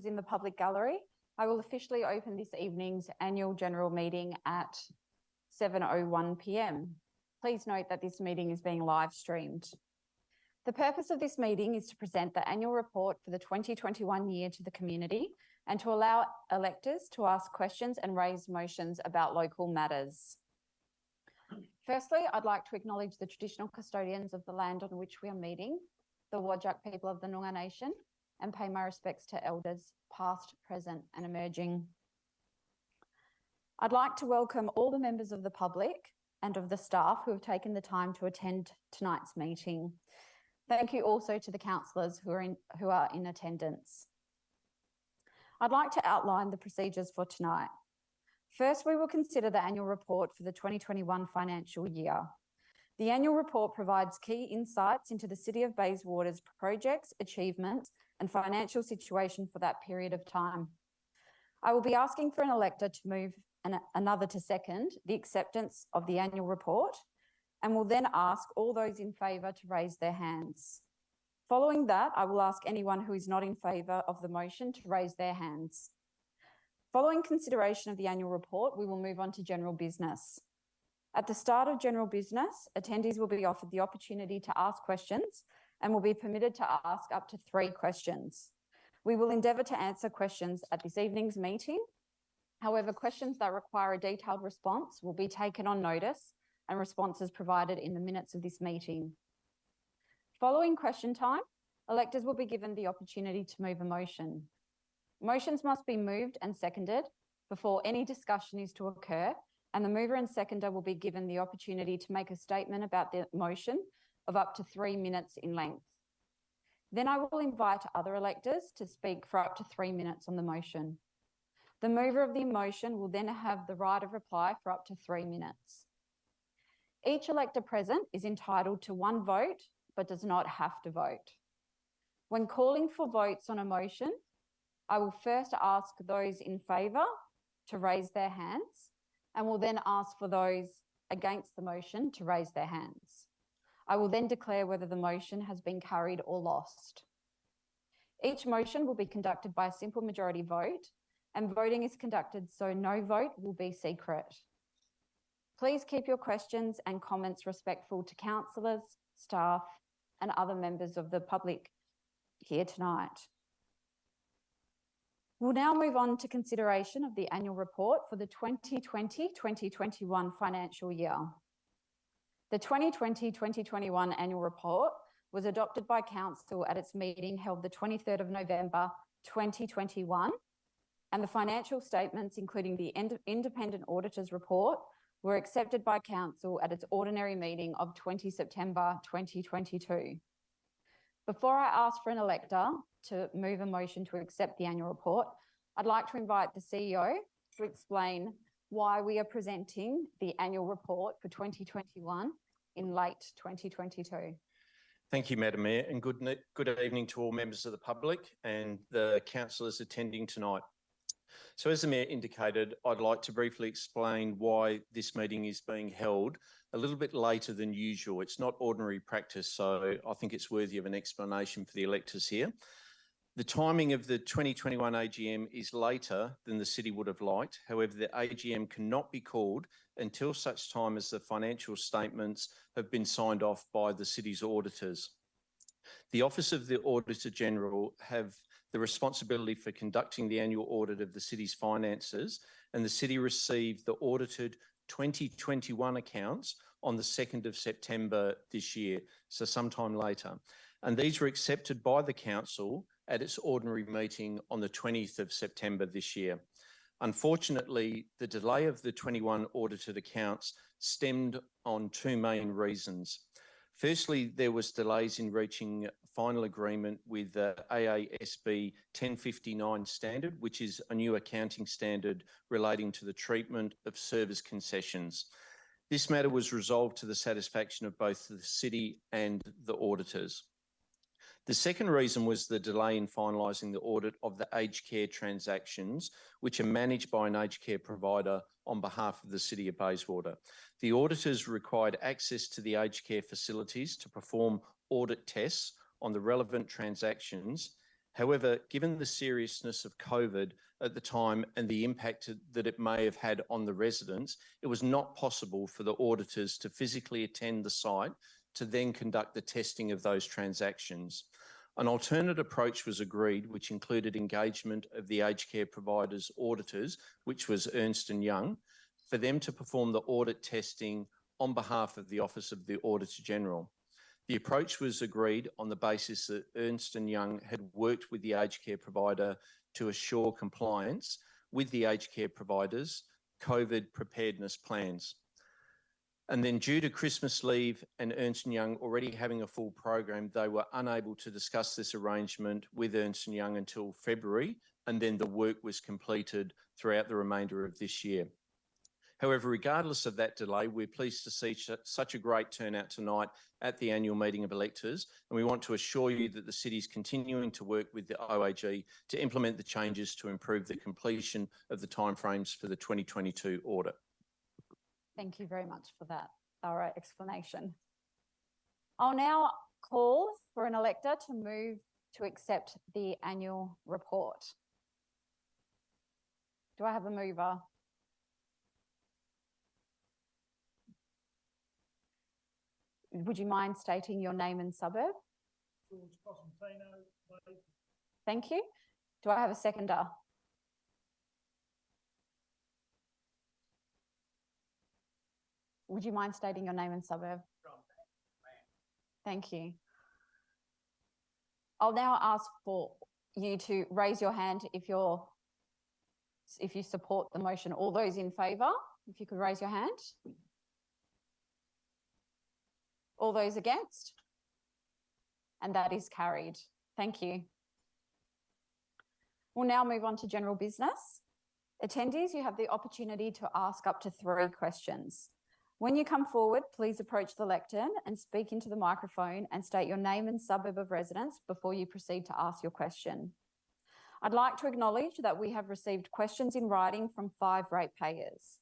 In the public gallery, I will officially open this evening's annual general meeting at 7:01 p.m. Please note that this meeting is being live streamed. The purpose of this meeting is to present the annual report for the 2021 year to the community and to allow electors to ask questions and raise motions about local matters. Firstly, I'd like to acknowledge the traditional custodians of the land on which we are meeting, the Whadjuk people of the Noongar Nation, and pay my respects to elders past, present and emerging. I'd like to welcome all the members of the public and of the staff who have taken the time to attend tonight's meeting. Thank you also to the councillors who are in attendance. I'd like to outline the procedures for tonight. First, we will consider the annual report for the 2021 financial year. The annual report provides key insights into the City of Bayswater's projects, achievements and financial situation for that period of time. I will be asking for an elector to move and another to second the acceptance of the annual report, and will then ask all those in favour to raise their hands. Following that, I will ask anyone who is not in favour of the motion to raise their hands. Following consideration of the annual report, we will move on to general business. At the start of general business, attendees will be offered the opportunity to ask questions and will be permitted to ask up to 3 questions. We will endeavour to answer questions at this evening's meeting. However, questions that require a detailed response will be taken on notice and responses provided in the minutes of this meeting. Following question time, electors will be given the opportunity to move a motion. Motions must be moved and seconded before any discussion is to occur, and the mover and seconder will be given the opportunity to make a statement about the motion of up to 3 minutes in length. Then I will invite other electors to speak for up to 3 minutes on the motion. The mover of the motion will then have the right of reply for up to 3 minutes. Each elector present is entitled to 1 vote, but does not have to vote. When calling for votes on a motion, I will first ask those in favour to raise their hands and will then ask for those against the motion to raise their hands. I will then declare whether the motion has been carried or lost. Each motion will be conducted by a simple majority vote, and voting is conducted so no vote will be secret. Please keep your questions and comments respectful to councillors, staff, and other members of the public here tonight. We'll now move on to consideration of the annual report for the 2020-2021 financial year. The 2020-2021 annual report was adopted by Council at its meeting held the 23rd of November 2021, and the financial statements, including the independent auditor's report, were accepted by Council at its ordinary meeting of 20 September 2022. Before I ask for an elector to move a motion to accept the annual report, I'd like to invite the CEO to explain why we are presenting the annual report for 2021 in late 2022. Thank you, Madam Mayor, and good evening to all members of the public and the councillors attending tonight. So as the Mayor indicated, I'd like to briefly explain why this meeting is being held a little bit later than usual. It's not ordinary practice, so I think it's worthy of an explanation for the electors here. The timing of the 2021 AGM is later than the City would have liked. However, the AGM cannot be called until such time as the financial statements have been signed off by the City's auditors. The Office of the Auditor General have the responsibility for conducting the annual audit of the City's finances, and the City received the audited 2021 accounts on the 2nd of September this year, so sometime later. And these were accepted by the Council at its ordinary meeting on the 20th of September this year. Unfortunately, the delay of the 21 audited accounts stemmed on two main reasons. Firstly, there was delays in reaching final agreement with the AASB 1059 standard, which is a new accounting standard relating to the treatment of service concessions. This matter was resolved to the satisfaction of both the City and the auditors. The second reason was the delay in finalising the audit of the aged care transactions, which are managed by an aged care provider on behalf of the City of Bayswater. The auditors required access to the aged care facilities to perform audit tests on the relevant transactions. However, given the seriousness of COVID at the time and the impact that it may have had on the residents, it was not possible for the auditors to physically attend the site to then conduct the testing of those transactions. An alternate approach was agreed, which included engagement of the aged care providers' auditors, which was Ernst & Young, for them to perform the audit testing on behalf of the Office of the Auditor General. The approach was agreed on the basis that Ernst & Young had worked with the aged care provider to assure compliance with the aged care providers' COVID preparedness plans. And then due to Christmas leave and Ernst & Young already having a full program, they were unable to discuss this arrangement with Ernst & Young until February, and then the work was completed throughout the remainder of this year. However, regardless of that delay, we're pleased to see such a great turnout tonight at the annual meeting of electors, and we want to assure you that the City is continuing to work with the OAG to implement the changes to improve the completion of the timeframes for the 2022 audit. Thank you very much for that thorough explanation. I'll now call for an elector to move to accept the annual report. Do I have a mover? Would you mind stating your name and suburb? George Cosentino, please. Thank you. Do I have a seconder? Would you mind stating your name and suburb? Thank you. I'll now ask for you to raise your hand if you support the motion. All those in favour, if you could raise your hand. All those against? And that is carried. Thank you. We'll now move on to general business. Attendees, you have the opportunity to ask up to 3 questions. When you come forward, please approach the lectern and speak into the microphone and state your name and suburb of residence before you proceed to ask your question. I'd like to acknowledge that we have received questions in writing from 5 ratepayers.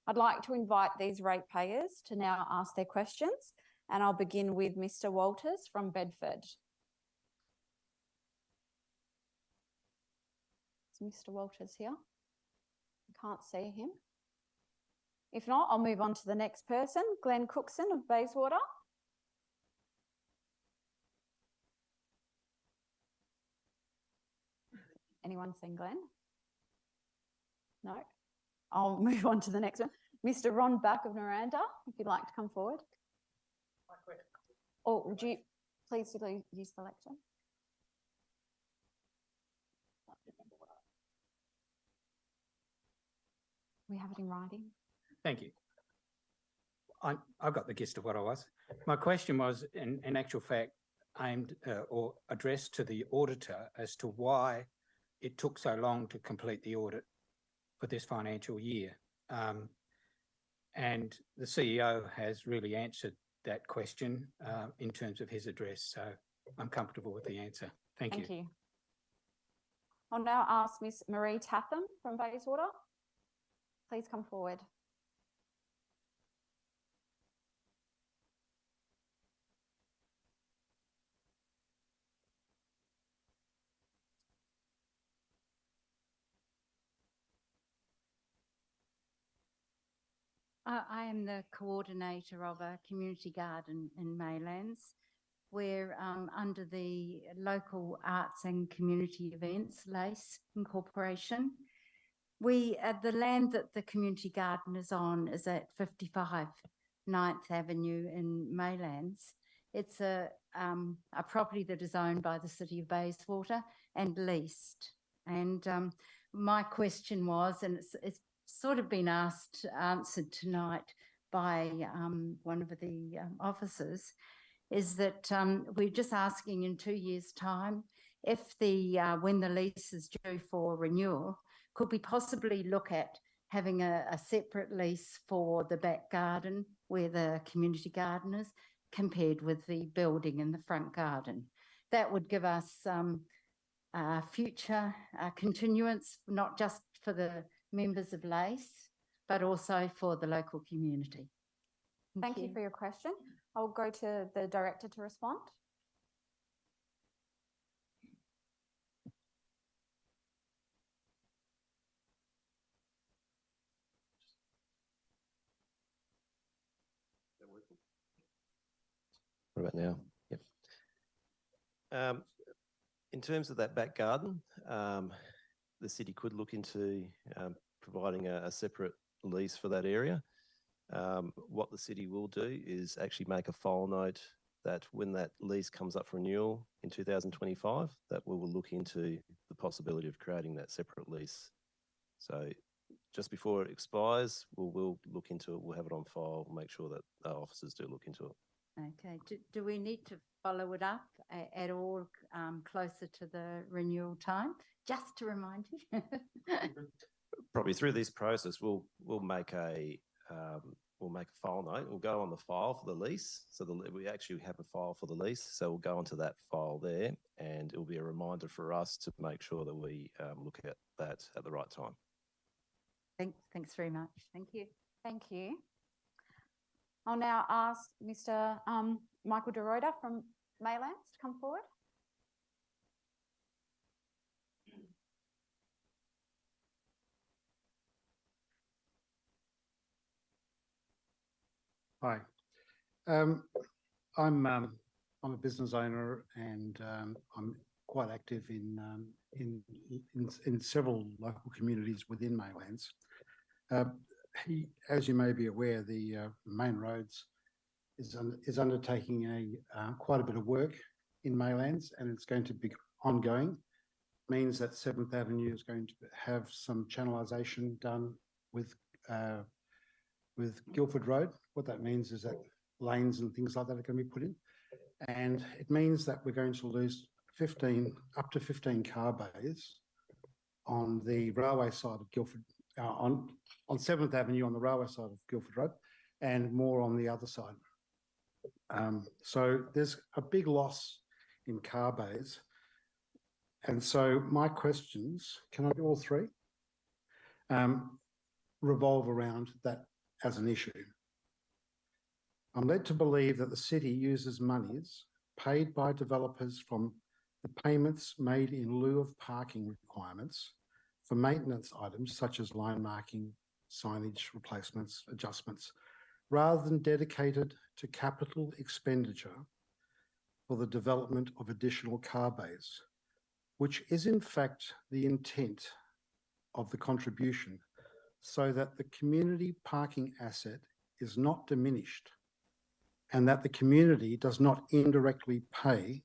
I'd like to invite these ratepayers to now ask their questions, And I'll begin with Mr. Walters from Bedford. Is Mr. Walters here? I can't see him. If not, I'll move on to the next person, Glenn Cookson of Bayswater. Anyone seen Glenn? No? I'll move on to the next one. Mr. Ron Back of Miranda, if you'd like to come forward. Or would you please use the lecture? We have it in writing. Thank you. I've got the gist of what I was. My question was, in actual fact, aimed or addressed to the auditor as to why it took so long to complete the audit for this financial year. And the CEO has really answered that question in terms of his address. So I'm comfortable with the answer. Thank you. I'll now ask Miss Marie Tatham from Bayswater. Please come forward. I am the coordinator of a community garden in Maylands. We're under the Local Arts and Community Events, LACE Incorporation. The land that the community garden is on is at 55 9th Avenue in Maylands. It's a property that is owned by the City of Bayswater and leased. And my question was, and it's sort of been answered tonight by one of the officers, is that we're just asking in 2 years' time if when the lease is due for renewal, could we possibly look at having a separate lease for the back garden where the community garden is, compared with the building in the front garden? That would give us future continuance, not just for the members of LACE, but also for the local community. Thank you for your question. I'll go to the director to respond. What about now? Yep. In terms of that back garden, the city could look into providing a separate lease for that area. What the city will do is actually make a file note that when that lease comes up for renewal in 2025, that we will look into the possibility of creating that separate lease. So just before it expires, we'll look into it, we'll have it on file, make sure that our officers do look into it. Okay. Do we need to follow it up at all closer to the renewal time? Just to remind you. Probably through this process, we'll make a file note. We'll go on the file for the lease. So we actually have a file for the lease. So we'll go onto that file there, and it'll be a reminder for us to make sure that we look at that at the right time. Thanks very much. Thank you. Thank you. I'll now ask Mr. Michael De Ruyter from Maylands to come forward. Hi, I'm a business owner, and I'm quite active in several local communities within Maylands. As you may be aware, the Main Roads is undertaking quite a bit of work in Maylands, and it's going to be ongoing. Means that 7th Avenue is going to have some channelization done with Guildford Road. What that means is that lanes and things like that are going to be put in, and it means that we're going to lose up to 15 car bays on the railway side of Guildford, on 7th Avenue on the railway side of Guildford Road, and more on the other side. So there's a big loss in car bays. And so my questions, can I do all three? Revolve around that as an issue. I'm led to believe that the city uses monies paid by developers from the payments made in lieu of parking requirements for maintenance items such as line marking, signage replacements, adjustments, rather than dedicated to capital expenditure for the development of additional car bays, which is in fact the intent of the contribution, so that the community parking asset is not diminished and that the community does not indirectly pay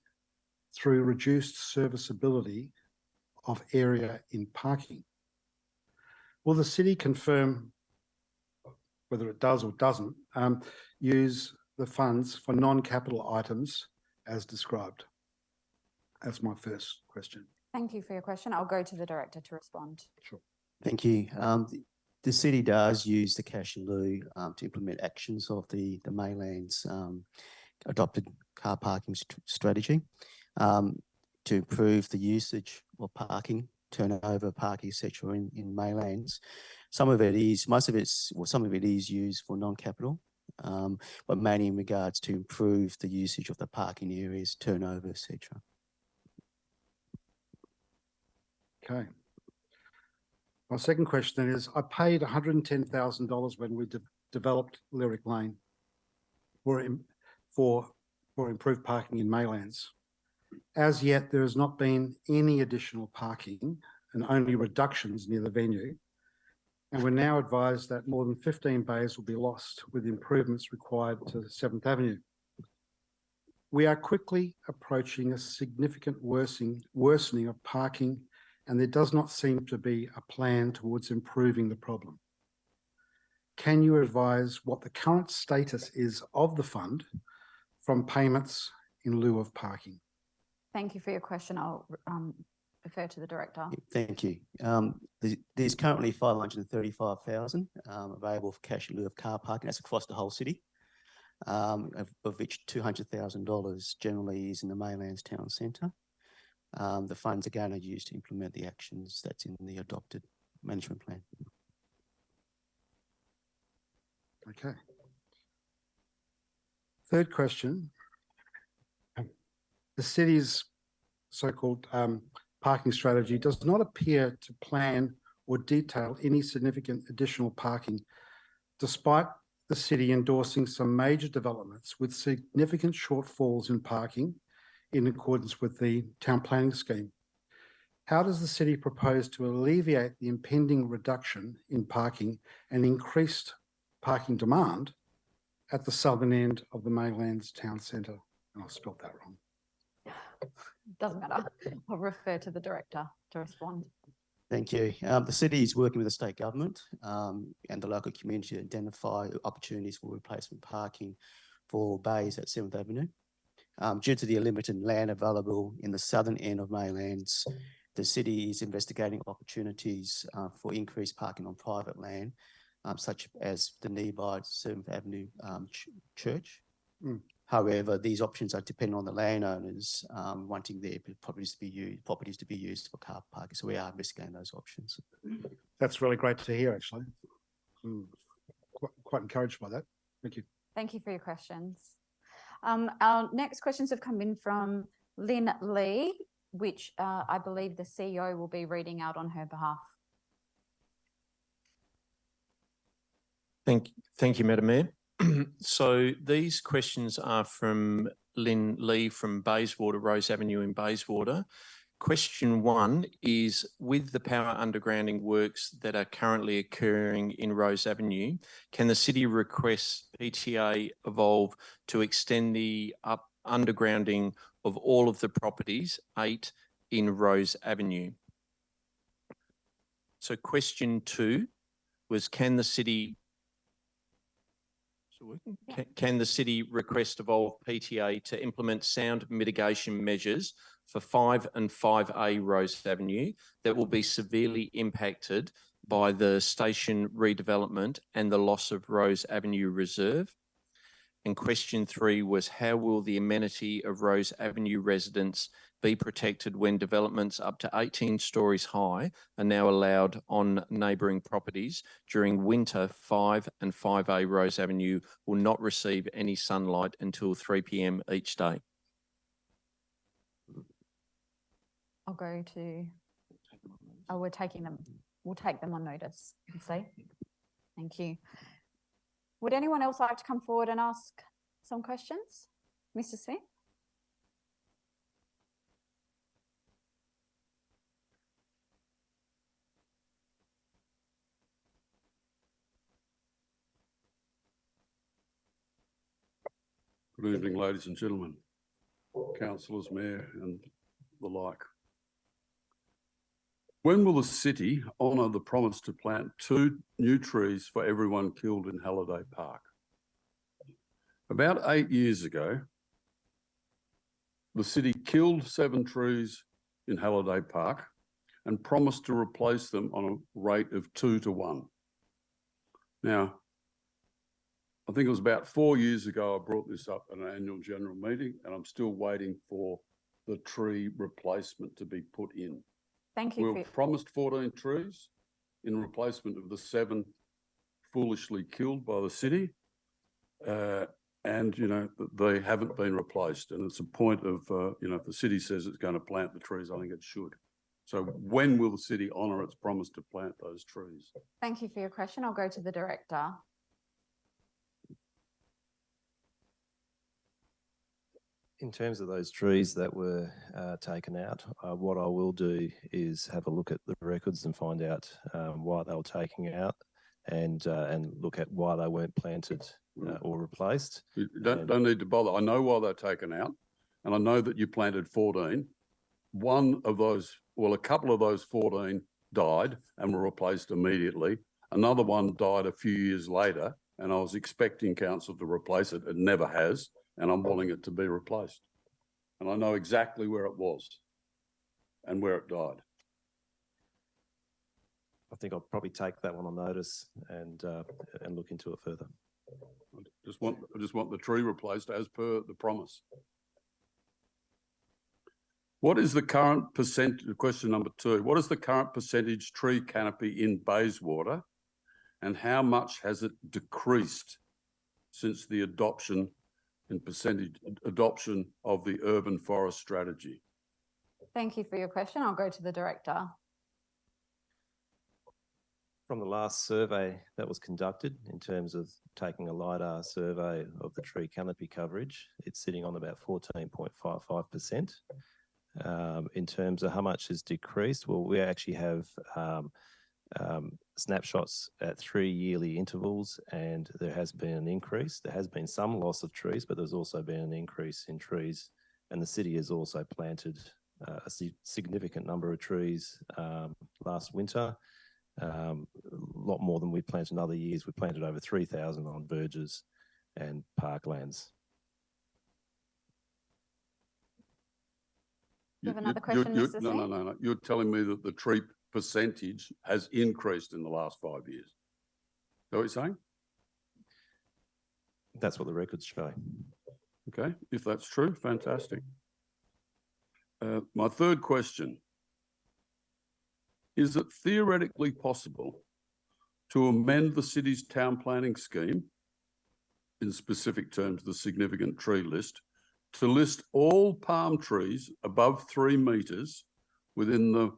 through reduced serviceability of area in parking. Will the city confirm whether it does or doesn't use the funds for non-capital items as described? That's my first question. Thank you for your question. I'll go to the director to respond. Sure. Thank you. The city does use the cash in lieu to implement actions of the Maylands adopted car parking strategy to improve the usage of parking, turnover parking, etc. in Maylands. Some of it is used for non-capital, but mainly in regards to improve the usage of the parking areas, turnover, etc. Okay. My second question then is, I paid $110,000 when we developed Lyric Lane for improved parking in Maylands. As yet, there has not been any additional parking and only reductions near the venue. And we're now advised that more than 15 bays will be lost with improvements required to 7th Avenue. We are quickly approaching a significant worsening of parking, and there does not seem to be a plan towards improving the problem. Can you advise what the current status is of the fund from payments in lieu of parking? Thank you for your question. I'll refer to the director. Thank you. There's currently 535,000 available for cash in lieu of car parking. That's across the whole city, of which $200,000 generally is in the Maylands Town Centre. The funds again are used to implement the actions that's in the adopted management plan. Okay. Third question. The city's so-called parking strategy does not appear to plan or detail any significant additional parking, despite the city endorsing some major developments with significant shortfalls in parking in accordance with the town planning scheme. How does the city propose to alleviate the impending reduction in parking and increased parking demand at the southern end of the Maylands Town Centre? Oh, I spelled that wrong. Doesn't matter. I'll refer to the director to respond. Thank you. The city is working with the state government and the local community to identify opportunities for replacement parking for bays at 7th Avenue. Due to the limited land available in the southern end of Maylands, the city is investigating opportunities for increased parking on private land, such as the nearby 7th Avenue church. However, these options are dependent on the landowners wanting their properties to be used for car parking. So we are investigating those options. That's really great to hear, actually. Quite encouraged by that. Thank you. Thank you for your questions. Our next questions have come in from Lynn Lee, which I believe the CEO will be reading out on her behalf. Thank you, Madam Mayor. So these questions are from Lynn Lee from Bayswater, Rose Avenue in Bayswater. Question 1 is, with the power undergrounding works that are currently occurring in Rose Avenue, can the city request PTA Evolve to extend the undergrounding of all of the properties 8 in Rose Avenue? So question 2 was, can the city Can the city request Evolve PTA to implement sound mitigation measures for 5 and 5A Rose Avenue that will be severely impacted by the station redevelopment and the loss of Rose Avenue Reserve? And question 3 was, how will the amenity of Rose Avenue residents be protected when developments up to 18 stories high are now allowed on neighbouring properties. During winter, 5 and 5A Rose Avenue will not receive any sunlight until 3 p.m. each day. I'll go to, oh, we'll take them on notice, you see. Thank you. Would anyone else like to come forward and ask some questions? Mr. Smith? Good evening, ladies and gentlemen, councillors, mayor and the like. When will the city honour the promise to plant 2 new trees for everyone killed in Halliday Park? About 8 years ago, the city killed 7 trees in Halliday Park and promised to replace them on a rate of 2 to 1. Now, I think it was about 4 years ago I brought this up at an annual general meeting, and I'm still waiting for the tree replacement to be put in. Thank you. We were promised 14 trees in replacement of the 7 foolishly killed by the city. And, you know, they haven't been replaced. And it's a point of, you know, if the city says it's going to plant the trees, I think it should. So when will the city honour its promise to plant those trees? Thank you for your question. I'll go to the director. In terms of those trees that were taken out, what I will do is have a look at the records and find out why they were taken out, and look at why they weren't planted or replaced. You don't need to bother. I know why they're taken out, and I know that you planted 14. One of those, well, a couple of those 14 died and were replaced immediately. Another one died a few years later, and I was expecting council to replace it. It never has, and I'm wanting it to be replaced. And I know exactly where it was and where it died. I think I'll probably take that one on notice and look into it further. I just want the tree replaced as per the promise. What is the current percentage, question number 2, what is the current percentage tree canopy in Bayswater, and how much has it decreased since the adoption of the urban forest strategy? Thank you for your question. I'll go to the director. From the last survey that was conducted, in terms of taking a LiDAR survey of the tree canopy coverage, it's sitting on about 14.55%. In terms of how much has decreased, well, we actually have snapshots at 3 yearly intervals, and there has been an increase. There has been some loss of trees, but there's also been an increase in trees, and the city has also planted a significant number of trees last winter. A lot more than we planted in other years. We planted over 3,000 on verges and parklands. You have another question, Mr. Smith? No. You're telling me that the tree percentage has increased in the last 5 years. Is that what you're saying? That's what the records show. Okay, if that's true, fantastic. My third question. Is it theoretically possible to amend the city's town planning scheme, in specific terms, the significant tree list, to list all palm trees above 3 metres within the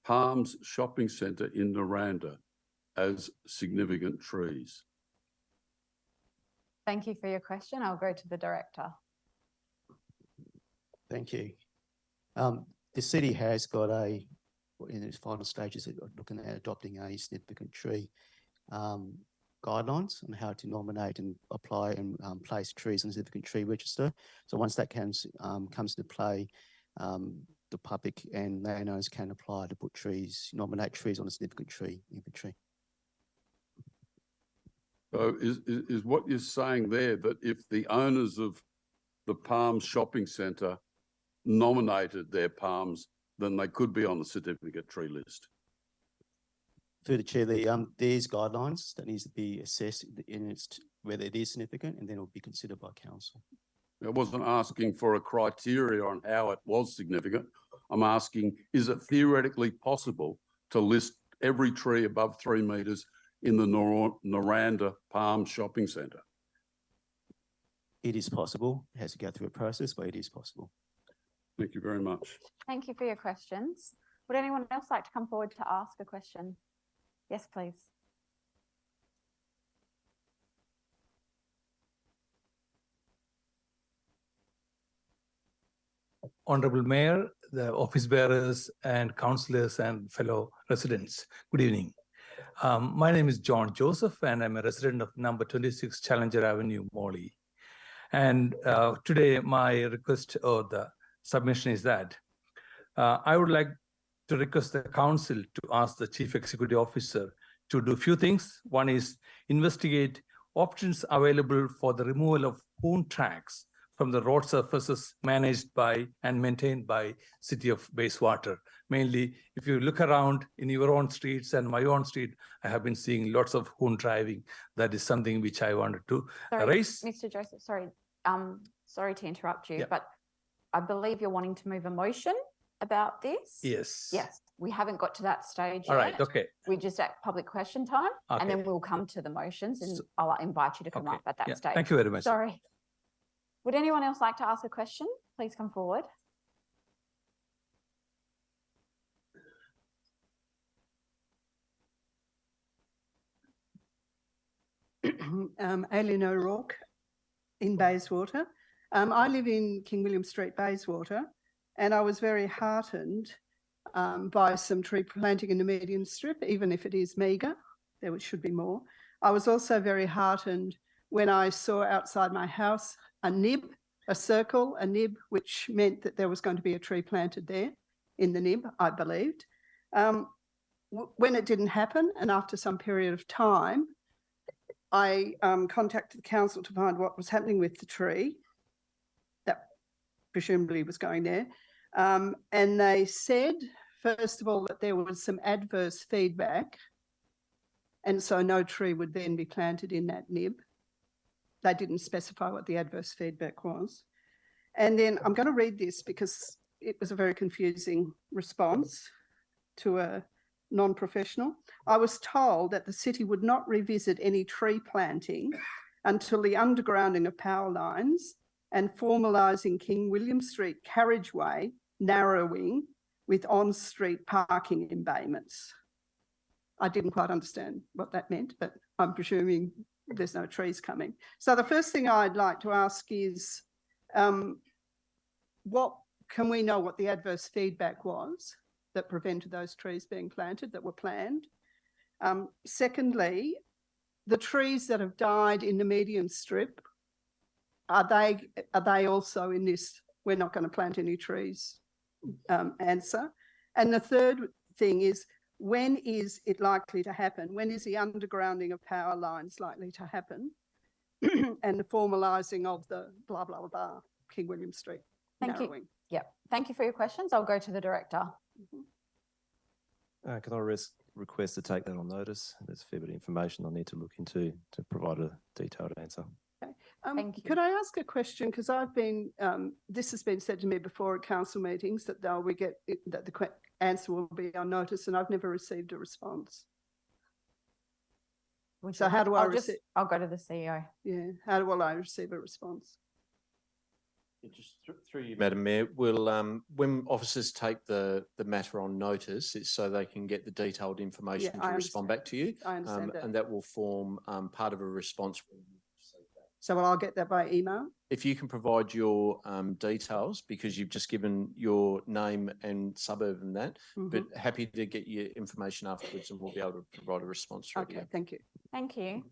Palms Shopping Centre in Noranda as significant trees? Thank you for your question. I'll go to the director. Thank you. The city has got in its final stages, looking at adopting a significant tree guidelines on how to nominate and apply and place trees on the significant tree register. So once that comes into play, the public and landowners can apply to put trees, nominate trees on a significant tree inventory. So is what you're saying there that if the owners of the Palms Shopping Centre nominated their palms, then they could be on the certificate tree list? Through the chair, there's guidelines that needs to be assessed in its whether it is significant, and then it will be considered by council. I wasn't asking for a criteria on how it was significant. I'm asking, is it theoretically possible to list every tree above 3 metres in the Noranda Palm Shopping Centre? It is possible. It has to go through a process, but it is possible. Thank you very much. Thank you for your questions. Would anyone else like to come forward to ask a question? Yes, please. Honourable Mayor, the office bearers and councillors and fellow residents, good evening. My name is John Joseph and I'm a resident of number 26 Challenger Avenue, Morley. And today my request or the submission is that I would like to request the council to ask the Chief Executive Officer to do a few things. One is investigate options available for the removal of hoon tracks from the road surfaces managed by and maintained by City of Bayswater. Mainly, if you look around in your own streets and my own street, I have been seeing lots of hoon driving. That is something which I wanted to raise. Mr. Joseph, sorry, sorry to interrupt you, Yeah. but I believe you're wanting to move a motion about this? Yes. Yes, we haven't got to that stage All right, yet. okay. We're just at public question time, and then we'll come to the motions and So- I'll invite you to come Okay, up at that yeah, stage. thank you very much. Sorry. Would anyone else like to ask a question? Please come forward. Aileen O'Rourke in Bayswater. I live in King William Street, Bayswater, and I was very heartened by some tree planting in the median strip, even if it is meagre, there should be more. I was also very heartened when I saw outside my house a nib, a circle, a nib, which meant that there was going to be a tree planted there in the nib, I believed. When it didn't happen, and after some period of time, I contacted the council to find what was happening with the tree that presumably was going there. And they said, first of all, that there was some adverse feedback. And so no tree would then be planted in that nib. They didn't specify what the adverse feedback was. And then I'm going to read this because it was a very confusing response to a non-professional. I was told that the city would not revisit any tree planting until the undergrounding of power lines and formalising King William Street carriageway narrowing with on-street parking embayments. I didn't quite understand what that meant, but I'm presuming there's no trees coming. So the first thing I'd like to ask is, what can we know what the adverse feedback was that prevented those trees being planted that were planned? Secondly, the trees that have died in the median strip, are they also in this, we're not going to plant any trees answer? And the third thing is, when is it likely to happen? When is the undergrounding of power lines likely to happen? And the formalising of the blah, blah, blah, King William Street narrowing. Yeah, thank you for your questions. I'll go to the director. Can I request to take that on notice? There's a fair bit of information I need to look into to provide a detailed answer. Thank you. Could I ask a question? Because I've been, this has been said to me before at council meetings that that the answer will be on notice, and I've never received a response. So how do I receive? I'll go to the CEO. Yeah, how will I receive a response? Just through you, Madam Mayor, we'll when officers take the matter on notice, it's so they can get the detailed information to respond back to you. I understand that. And that will form part of a response. So I'll get that by email? If you can provide your details, because you've just given your name and suburb and that, but happy to get your information afterwards and we'll be able to provide a response through. Okay, thank you. Thank you.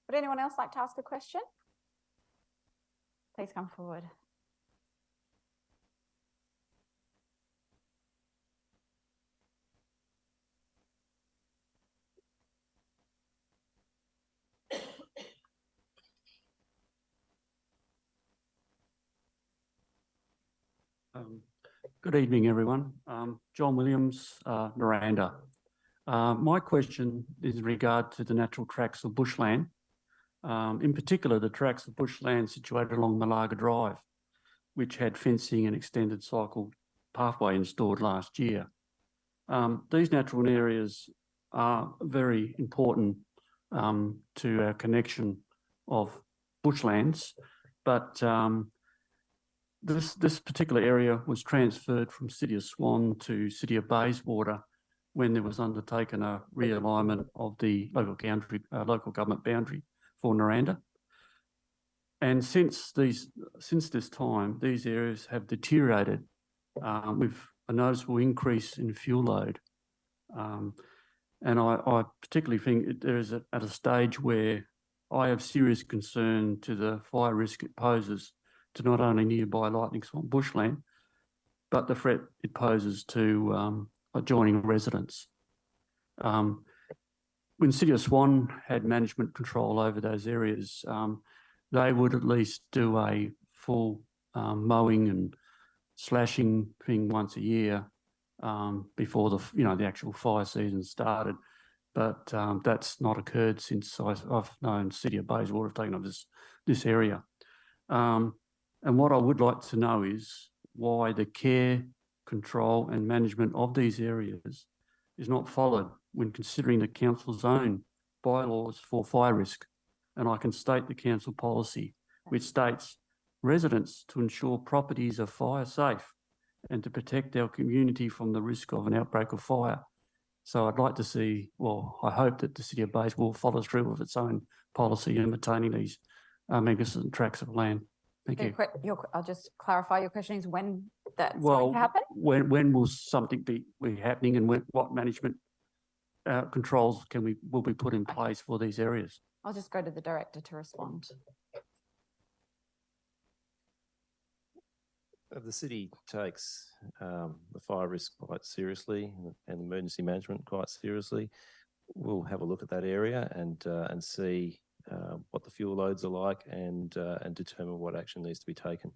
Would anyone else like to ask a question? Please come forward. Good evening, everyone. John Williams, Noranda. My question is in regard to the natural tracts of bushland, in particular the tracts of bushland situated along Malaga Drive. which had fencing and extended cycle pathway installed last year. These natural areas are very important to our connection of bushlands, but this particular area was transferred from City of Swan to City of Bayswater when there was undertaken a realignment of the local government boundary for Noranda. And since this time, these areas have deteriorated with a noticeable increase in fuel load. And I particularly think there is at a stage where I have serious concern to the fire risk it poses to not only nearby Lightning Swamp bushland, but the threat it poses to adjoining residents. When City of Swan had management control over those areas, they would at least do a full mowing and slashing thing once a year before the actual fire season started. But that's not occurred since I've known City of Bayswater have taken up this area. And what I would like to know is why the care, control and management of these areas is not followed when considering the council's own bylaws for fire risk. And I can state the council policy, which states residents to ensure properties are fire safe and to protect our community from the risk of an outbreak of fire. So I'd like to see, well, I hope that the City of Bayswater follows through with its own policy in maintaining these magnificent tracts of land. Thank you. I'll just clarify, your question is when that's going to happen? When will something be happening, and what management controls will be put in place for these areas? I'll just go to the director to respond. The city takes the fire risk quite seriously and emergency management quite seriously. We'll have a look at that area and see what the fuel loads are like and determine what action needs to be taken.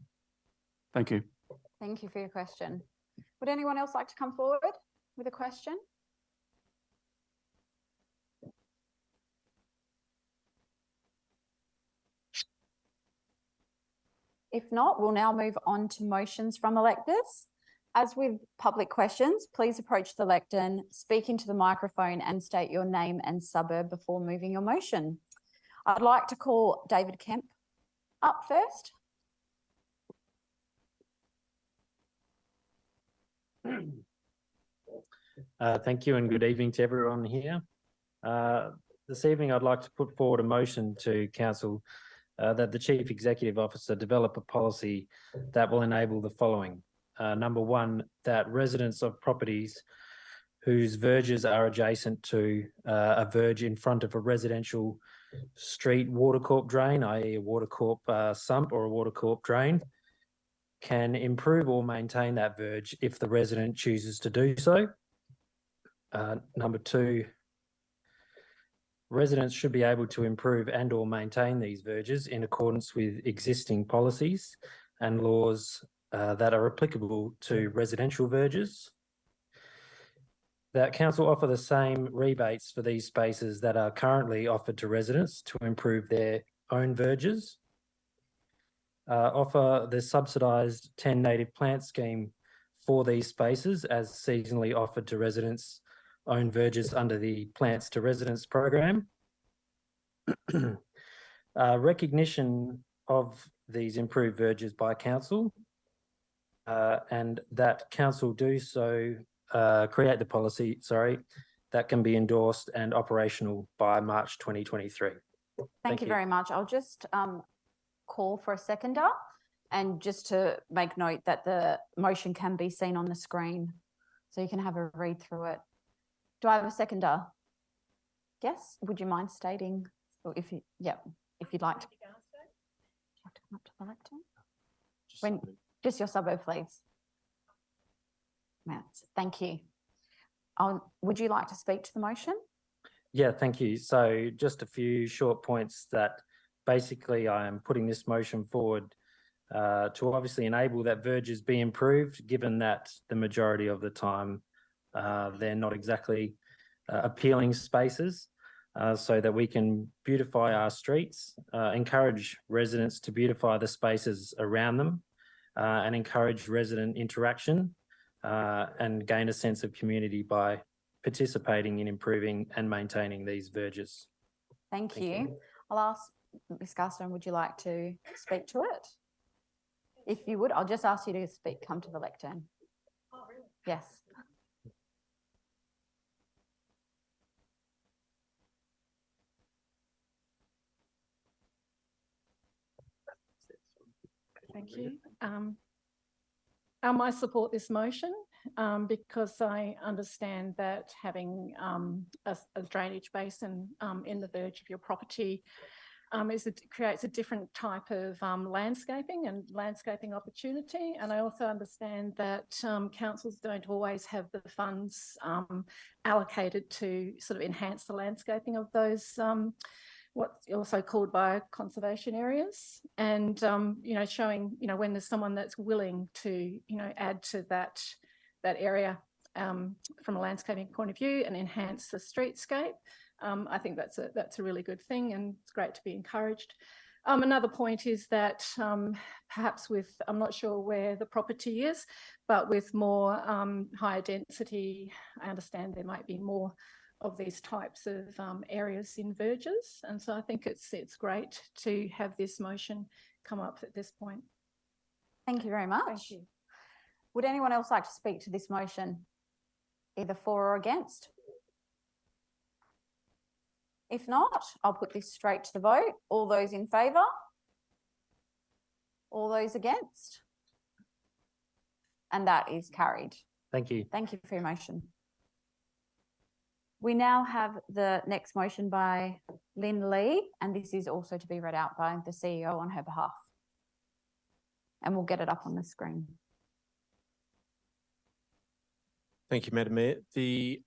Thank you. Thank you for your question. Would anyone else like to come forward with a question? If not, we'll now move on to motions from electors. As with public questions, please approach the lectern, speak into the microphone and state your name and suburb before moving your motion. I'd like to call David Kemp up first. Thank you and good evening to everyone here. This evening I'd like to put forward a motion to Council that the Chief Executive Officer develop a policy that will enable the following. Number one, that residents of properties whose verges are adjacent to a verge in front of a residential street water corp drain, i.e. a water corp sump or a water corp drain, can improve or maintain that verge if the resident chooses to do so. Number two, residents should be able to improve and or maintain these verges in accordance with existing policies and laws that are applicable to residential verges. That council offer the same rebates for these spaces that are currently offered to residents to improve their own verges. Offer the subsidised 10 native plant scheme for these spaces as seasonally offered to residents' own verges under the Plants to Residents program. Recognition of these improved verges by council and that council do so create the policy, that can be endorsed and operational by March 2023. Thank you very much. I'll just call for a seconder, and just to make note that the motion can be seen on the screen so you can have a read through it. Do I have a seconder? Yes, would you mind stating, or if you'd like to. You have to come up to the lectern. Just your suburb, please. Thank you. Would you like to speak to the motion? Yeah, thank you. So just a few short points that basically I am putting this motion forward to obviously enable that verges be improved, given that the majority of the time they're not exactly appealing spaces, so that we can beautify our streets, encourage residents to beautify the spaces around them, and encourage resident interaction and gain a sense of community by participating in improving and maintaining these verges. Thank you. I'll ask Ms. Garstone, would you like to speak to it? If you would, I'll just ask you to come to the lectern. Oh, really? Yes. Thank you. I support this motion because I understand that having a drainage basin in the verge of your property creates a different type of landscaping and landscaping opportunity. And I also understand that councils don't always have the funds allocated to sort of enhance the landscaping of those what's also called bioconservation areas, and showing when there's someone that's willing to add to that area from a landscaping point of view and enhance the streetscape. I think that's a really good thing, and it's great to be encouraged. Another point is that perhaps I'm not sure where the property is, but with more higher density, I understand there might be more of these types of areas in verges. And so I think it's great to have this motion come up at this point. Thank you very much. Thank you. Would anyone else like to speak to this motion, either for or against? If not, I'll put this straight to the vote. All those in favour? All those against? And that is carried. Thank you. Thank you for your motion. We now have the next motion by Lynn Lee, and this is also to be read out by the CEO on her behalf. And we'll get it up on the screen. Thank you, Madam Mayor. The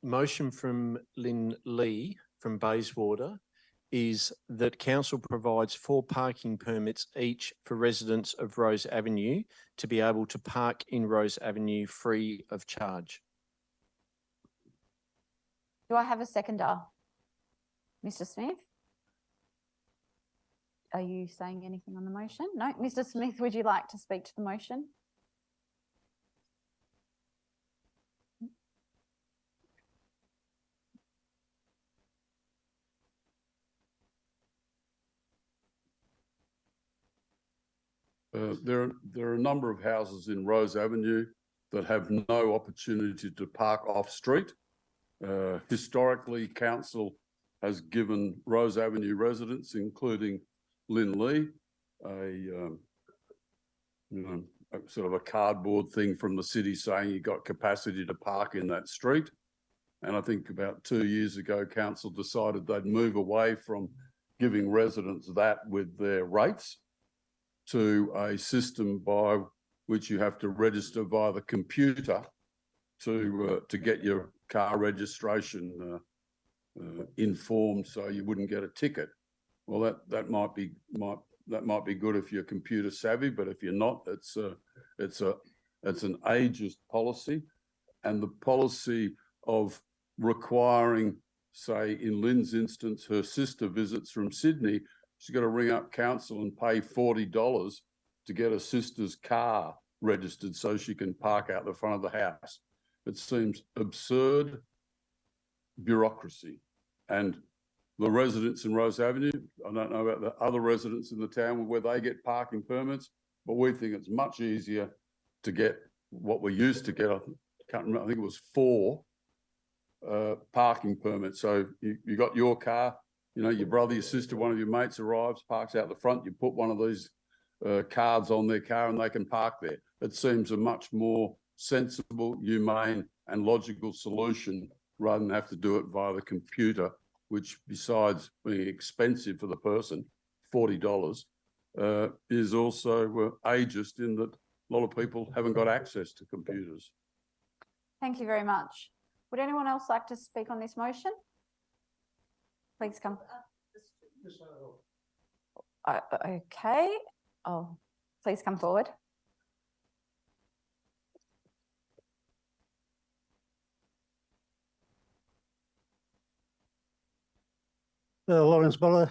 motion from Lynn Lee from Bayswater is that council provides 4 parking permits each for residents of Rose Avenue to be able to park in Rose Avenue free of charge. Do I have a seconder? Mr. Smith? Are you saying anything on the motion? No. Mr. Smith, would you like to speak to the motion? There are a number of houses in Rose Avenue that have no opportunity to park off-street. Historically, council has given Rose Avenue residents, including Lynn Lee, a sort of a cardboard thing from the city saying you got capacity to park in that street. And I think about 2 years ago, council decided they'd move away from giving residents that with their rates to a system by which you have to register via the computer to get your car registration informed, so you wouldn't get a ticket. Well, that might be good if you're computer savvy, but if you're not, it's an ageist policy, and the policy of requiring, say, in Lynn's instance, her sister visits from Sydney, she's got to ring up council and pay $40 to get her sister's car registered so she can park out the front of the house. It seems absurd bureaucracy. And the residents in Rose Avenue, I don't know about the other residents in the town where they get parking permits, but we think it's much easier to get what we used to get. I can't remember, I think it was 4 parking permits. So you got your car, your brother, your sister, one of your mates arrives, parks out the front, you put one of these cards on their car and they can park there. It seems a much more sensible, humane and logical solution rather than have to do it via the computer, which besides being expensive for the person, $40, is also ageist in that a lot of people haven't got access to computers. Thank you very much. Would anyone else like to speak on this motion? Please come. Okay. Oh, please come forward. Lawrence Buller,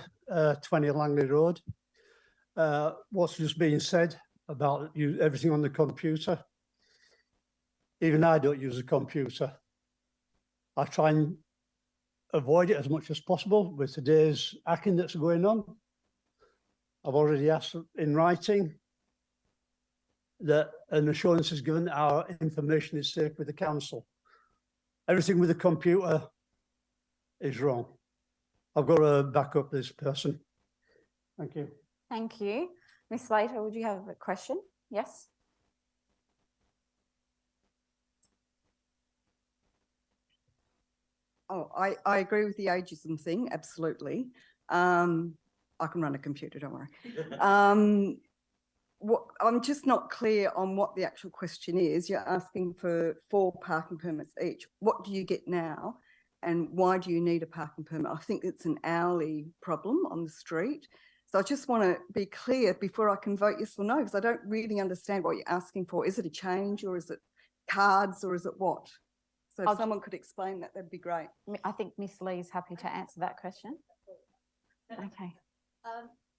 20 Langley Road. What's just being said, about everything on the computer. Even I don't use a computer. I try and avoid it as much as possible with today's hacking that's going on. I've already asked in writing that an assurance is given that our information is safe with the council. Everything with the computer is wrong. I've got to back up this person. Thank you. Thank you. Ms. Slater, would you have a question? Yes. Oh, I agree with the ageism thing, absolutely. I can run a computer, don't worry. I'm just not clear on what the actual question is. You're asking for 4 parking permits each. What do you get now? And why do you need a parking permit? I think it's an hourly problem on the street. So I just want to be clear before I can vote yes or no, because I don't really understand what you're asking for. Is it a change, or is it cards, or is it what? So if someone could explain that, that'd be great. I think Miss Lee is happy to answer that question. Okay.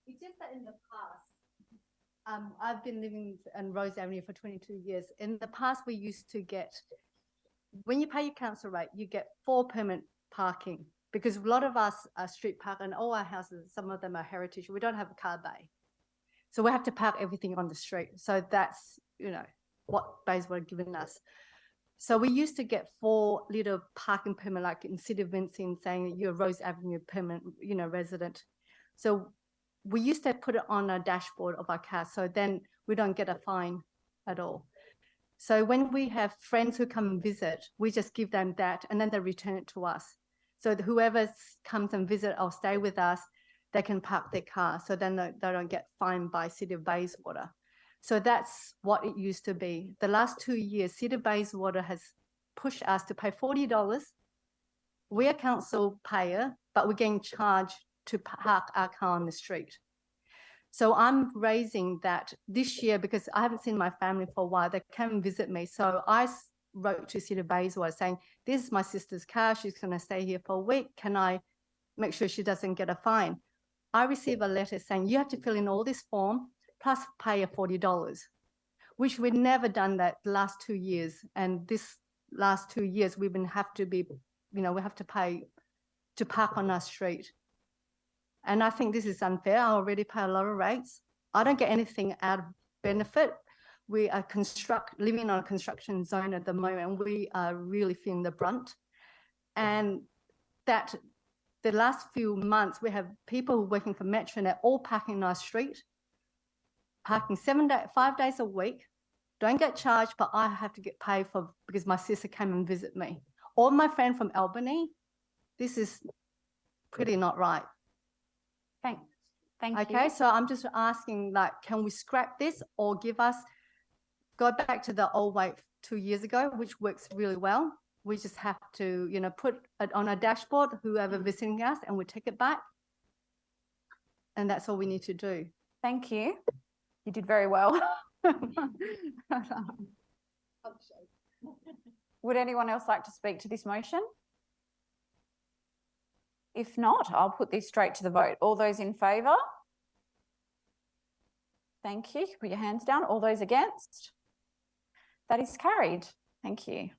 It's just that in the past, I've been living in Rose Avenue for 22 years. In the past, we used to get, when you pay your council rate, you get 4 permanent parking, because a lot of us are street park, and all our houses, some of them are heritage. We don't have a car bay. So we have to park everything on the street. So that's, you know, what bays were given us. So we used to get 4 little parking permit, like in City of Vincent, saying you're a Rose Avenue permanent, you know, resident. So we used to put it on a dashboard of our car, so then we don't get a fine at all. So when we have friends who come and visit, we just give them that, and then they return it to us. So whoever comes and visit or stay with us, they can park their car, so then they don't get fined by City of Bayswater. So that's what it used to be. The last 2 years, City of Bayswater has pushed us to pay $40. We're a council payer, but we're getting charged to park our car on the street. So I'm raising that this year because I haven't seen my family for a while. They came and visit me. So I wrote to City of Bayswater saying, this is my sister's car. She's going to stay here for a week. Can I make sure she doesn't get a fine? I received a letter saying you have to fill in all this form plus pay a $40, which we've never done that the last 2 years. And this last 2 years, we've been have to be, you know, we have to pay to park on our street. And I think this is unfair. I already pay a lot of rates. I don't get anything out of benefit. We are living on a construction zone at the moment. We are really feeling the brunt. And that the last few months, we have people working for Metronet all parking on our street, parking 5 days a week, don't get charged, but I have to get paid for because my sister came and visit me. Or my friend from Albany. This is pretty not right. Thank you. Okay, so I'm just asking, like, can we scrap this or go back to the old way 2 years ago, which works really well. We just have to, you know, put it on a dashboard, whoever visiting us, and we take it back. And that's all we need to do. Thank you. You did very well. Would anyone else like to speak to this motion? If not, I'll put this straight to the vote. All those in favour? Thank you. Put your hands down. All those against? That is carried. Thank you.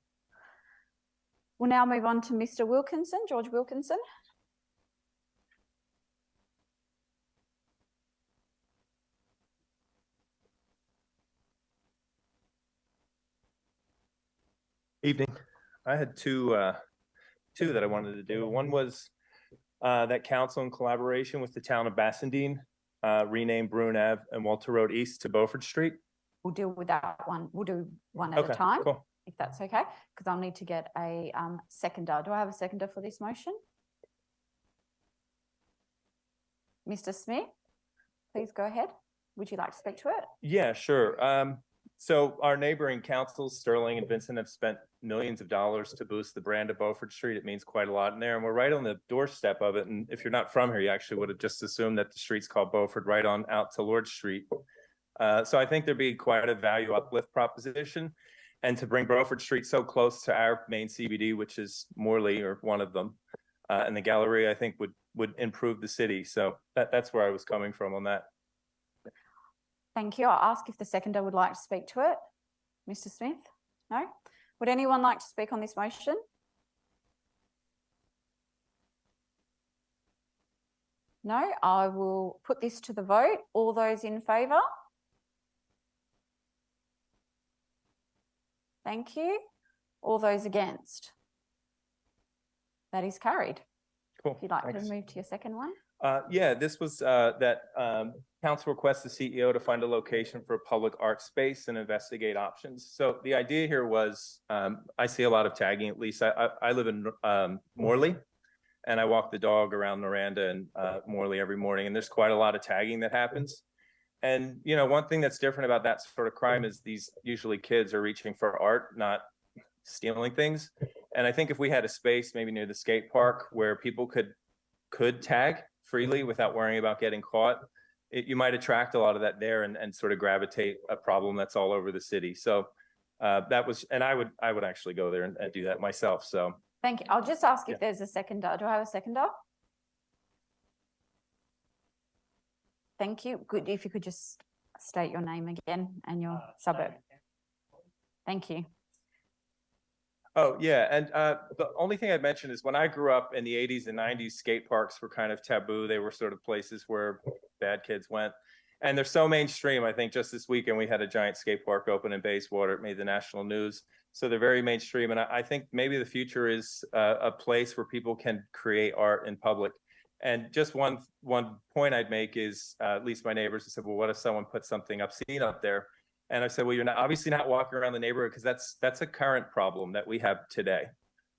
We'll now move on to Mr. Wilkinson, George Wilkinson. Evening. I had two that I wanted to do. One was that council in collaboration with the town of Bassendean renamed Bruin Ave and Walter Road East to Beaufort Street. We'll deal with that one. We'll do one at a time, cool. if that's okay, because I'll need to get a seconder. Do I have a seconder for this motion? Mr. Smith, please go ahead. Would you like to speak to it? Yeah, sure. So our neighboring councils, Sterling and Vincent, have spent millions of dollars to boost the brand of Beaufort Street. It means quite a lot in there, and we're right on the doorstep of it. And if you're not from here, you actually would have just assumed that the street's called Beaufort right on out to Lord Street. So I think there'd be quite a value uplift proposition. And to bring Beaufort Street so close to our main CBD, which is Morley or one of them, and the Galleria, I think would improve the city. So that's where I was coming from on that. Thank you. I'll ask if the seconder would like to speak to it. Mr. Smith? No? Would anyone like to speak on this motion? No? I will put this to the vote. All those in favour? Thank you. All those against? That is carried. Cool. If you'd like Thanks. to move to your second one. Yeah, this was that council requests the CEO to find a location for a public art space and investigate options. So the idea here was, I see a lot of tagging, at least I live in Morley, and I walk the dog around Miranda and Morley every morning, and there's quite a lot of tagging that happens. And, you know, one thing that's different about that sort of crime is these usually kids are reaching for art, not stealing things. And I think if we had a space maybe near the skate park where people could tag freely without worrying about getting caught, you might attract a lot of that there and sort of gravitate a problem that's all over the city. So that was, and I would actually go there and do that myself. So Thank you. I'll just ask if there's a seconder. Do I have a seconder? Thank you. Good. If you could just state your name again and your suburb. Thank you. Oh, yeah. And the only thing I'd mention is when I grew up in the 80s and 90s, skate parks were kind of taboo. They were sort of places where bad kids went. And they're so mainstream. I think just this weekend we had a giant skate park open in Bayswater. It made the national news. So they're very mainstream. And I think maybe the future is a place where people can create art in public. And just one point I'd make is, at least my neighbors have said, well, what if someone put something obscene up there? And I said, well, you're not obviously not walking around the neighborhood because that's a current problem that we have today.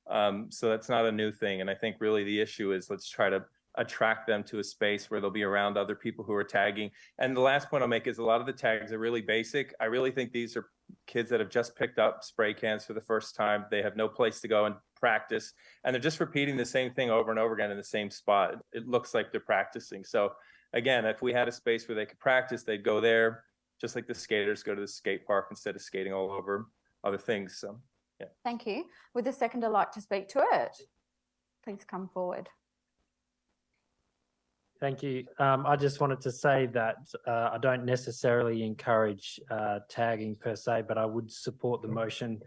So that's not a new thing. And I think really the issue is let's try to attract them to a space where they'll be around other people who are tagging. And the last point I'll make is a lot of the tags are really basic. I really think these are kids that have just picked up spray cans for the first time. They have no place to go and practice. And they're just repeating the same thing over and over again in the same spot. It looks like they're practicing. So again, if we had a space where they could practice, they'd go there. Just like the skaters go to the skate park instead of skating all over other things. So, yeah. Thank you. Would the seconder like to speak to it? Please come forward. Thank you. I just wanted to say that I don't necessarily encourage tagging per se, but I would support the motion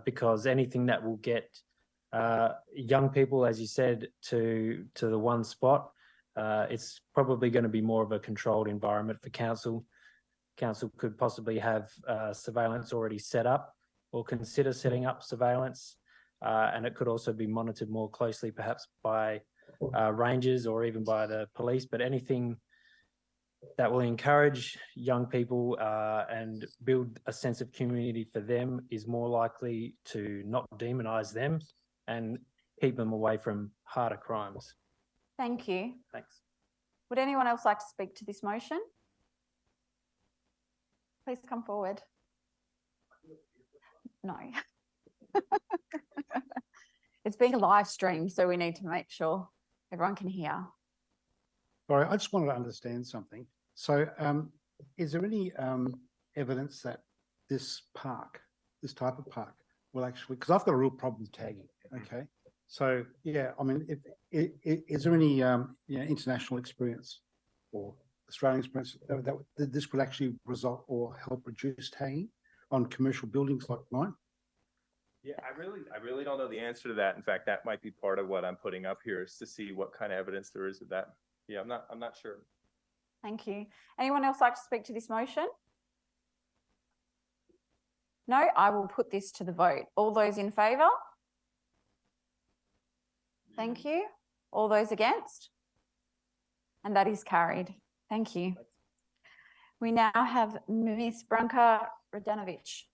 because anything that will get young people, as you said, to the one spot, it's probably going to be more of a controlled environment for council. Council could possibly have surveillance already set up or consider setting up surveillance, and it could also be monitored more closely, perhaps by rangers or even by the police. But anything that will encourage young people and build a sense of community for them is more likely to not demonise them and keep them away from harder crimes. Thank you. Thanks. Would anyone else like to speak to this motion? Please come forward. No. It's being live streamed, so we need to make sure everyone can hear. Sorry, I just wanted to understand something. So is there any evidence that this park, this type of park will actually, because I've got a real problem with tagging, okay? So, yeah, I mean, is there any international experience or Australian experience that this could actually result or help reduce tagging on commercial buildings like mine? Yeah, I really don't know the answer to that. In fact, that might be part of what I'm putting up here is to see what kind of evidence there is of that. Yeah, I'm not sure. Thank you. Anyone else like to speak to this motion? No, I will put this to the vote. All those in favour? Thank you. All those against? And that is carried. Thank you. We now have Ms. Branka Radanovic.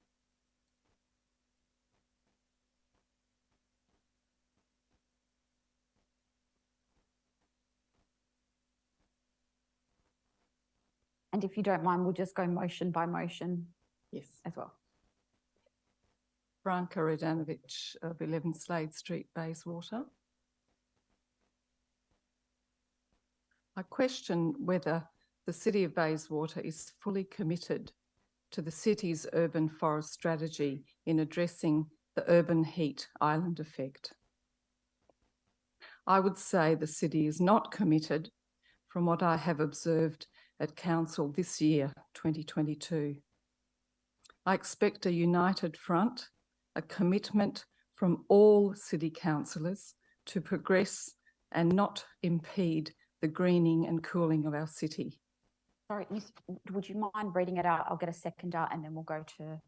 And if you don't mind, we'll just go motion by motion. Yes. As well. Branka Radanovic of 11 Slade Street, Bayswater. I question whether the City of Bayswater is fully committed to the city's urban forest strategy in addressing the urban heat island effect. I would say the city is not committed from what I have observed at council this year, 2022. I expect a united front, a commitment from all city councillors to progress and not impede the greening and cooling of our city. Sorry, would you mind reading it out? I'll get a seconder and then we'll go to...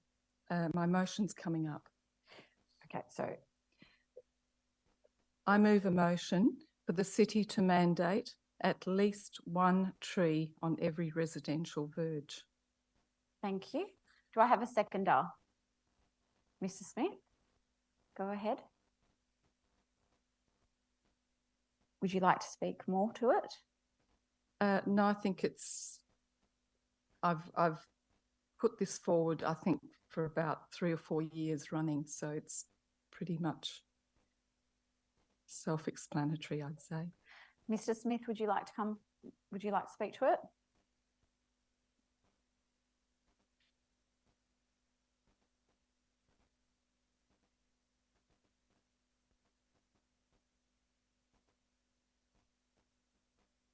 My motion's coming up. Okay, so... I move a motion for the city to mandate at least one tree on every residential verge. Thank you. Do I have a seconder? Mr. Smith, go ahead. Would you like to speak more to it? No, I think it's, I've put this forward, I think, for about 3 or 4 years running, so it's pretty much self-explanatory, I'd say. Mr. Smith, would you like to speak to it?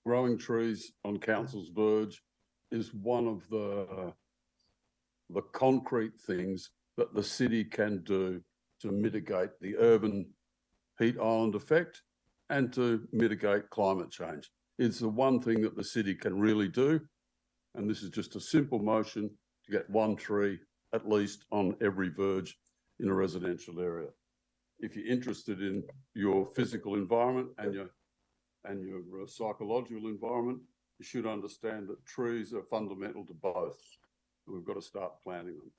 Growing trees on council's verge is one of the concrete things that the city can do to mitigate the urban heat island effect and to mitigate climate change. It's the one thing that the city can really do. And this is just a simple motion to get one tree at least on every verge in a residential area. If you're interested in your physical environment and your psychological environment, you should understand that trees are fundamental to both. And we've got to start planting them.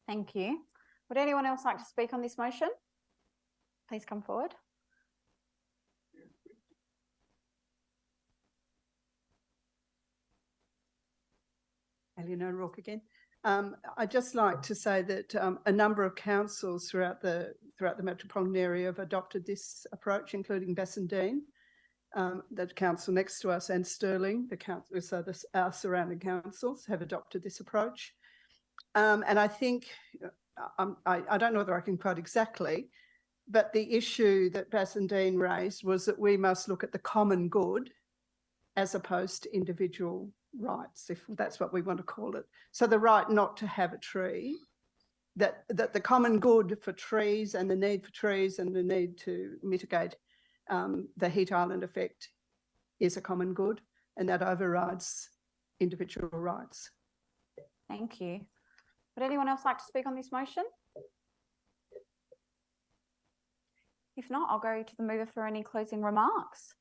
Thank you. Would anyone else like to speak on this motion? Please come forward. Eleanor O'Rourke again. I'd just like to say that a number of councils throughout the metropolitan area have adopted this approach, including Bassendean, the council next to us, and Stirling, the council, so our surrounding councils have adopted this approach. And I think, I don't know whether I can quote exactly, but the issue that Bassendean raised was that we must look at the common good as opposed to individual rights, if that's what we want to call it. So the right not to have a tree, that the common good for trees and the need for trees and the need to mitigate the heat island effect is a common good, and that overrides individual rights. Thank you. Would anyone else like to speak on this motion? If not, I'll go to the mover for any closing remarks.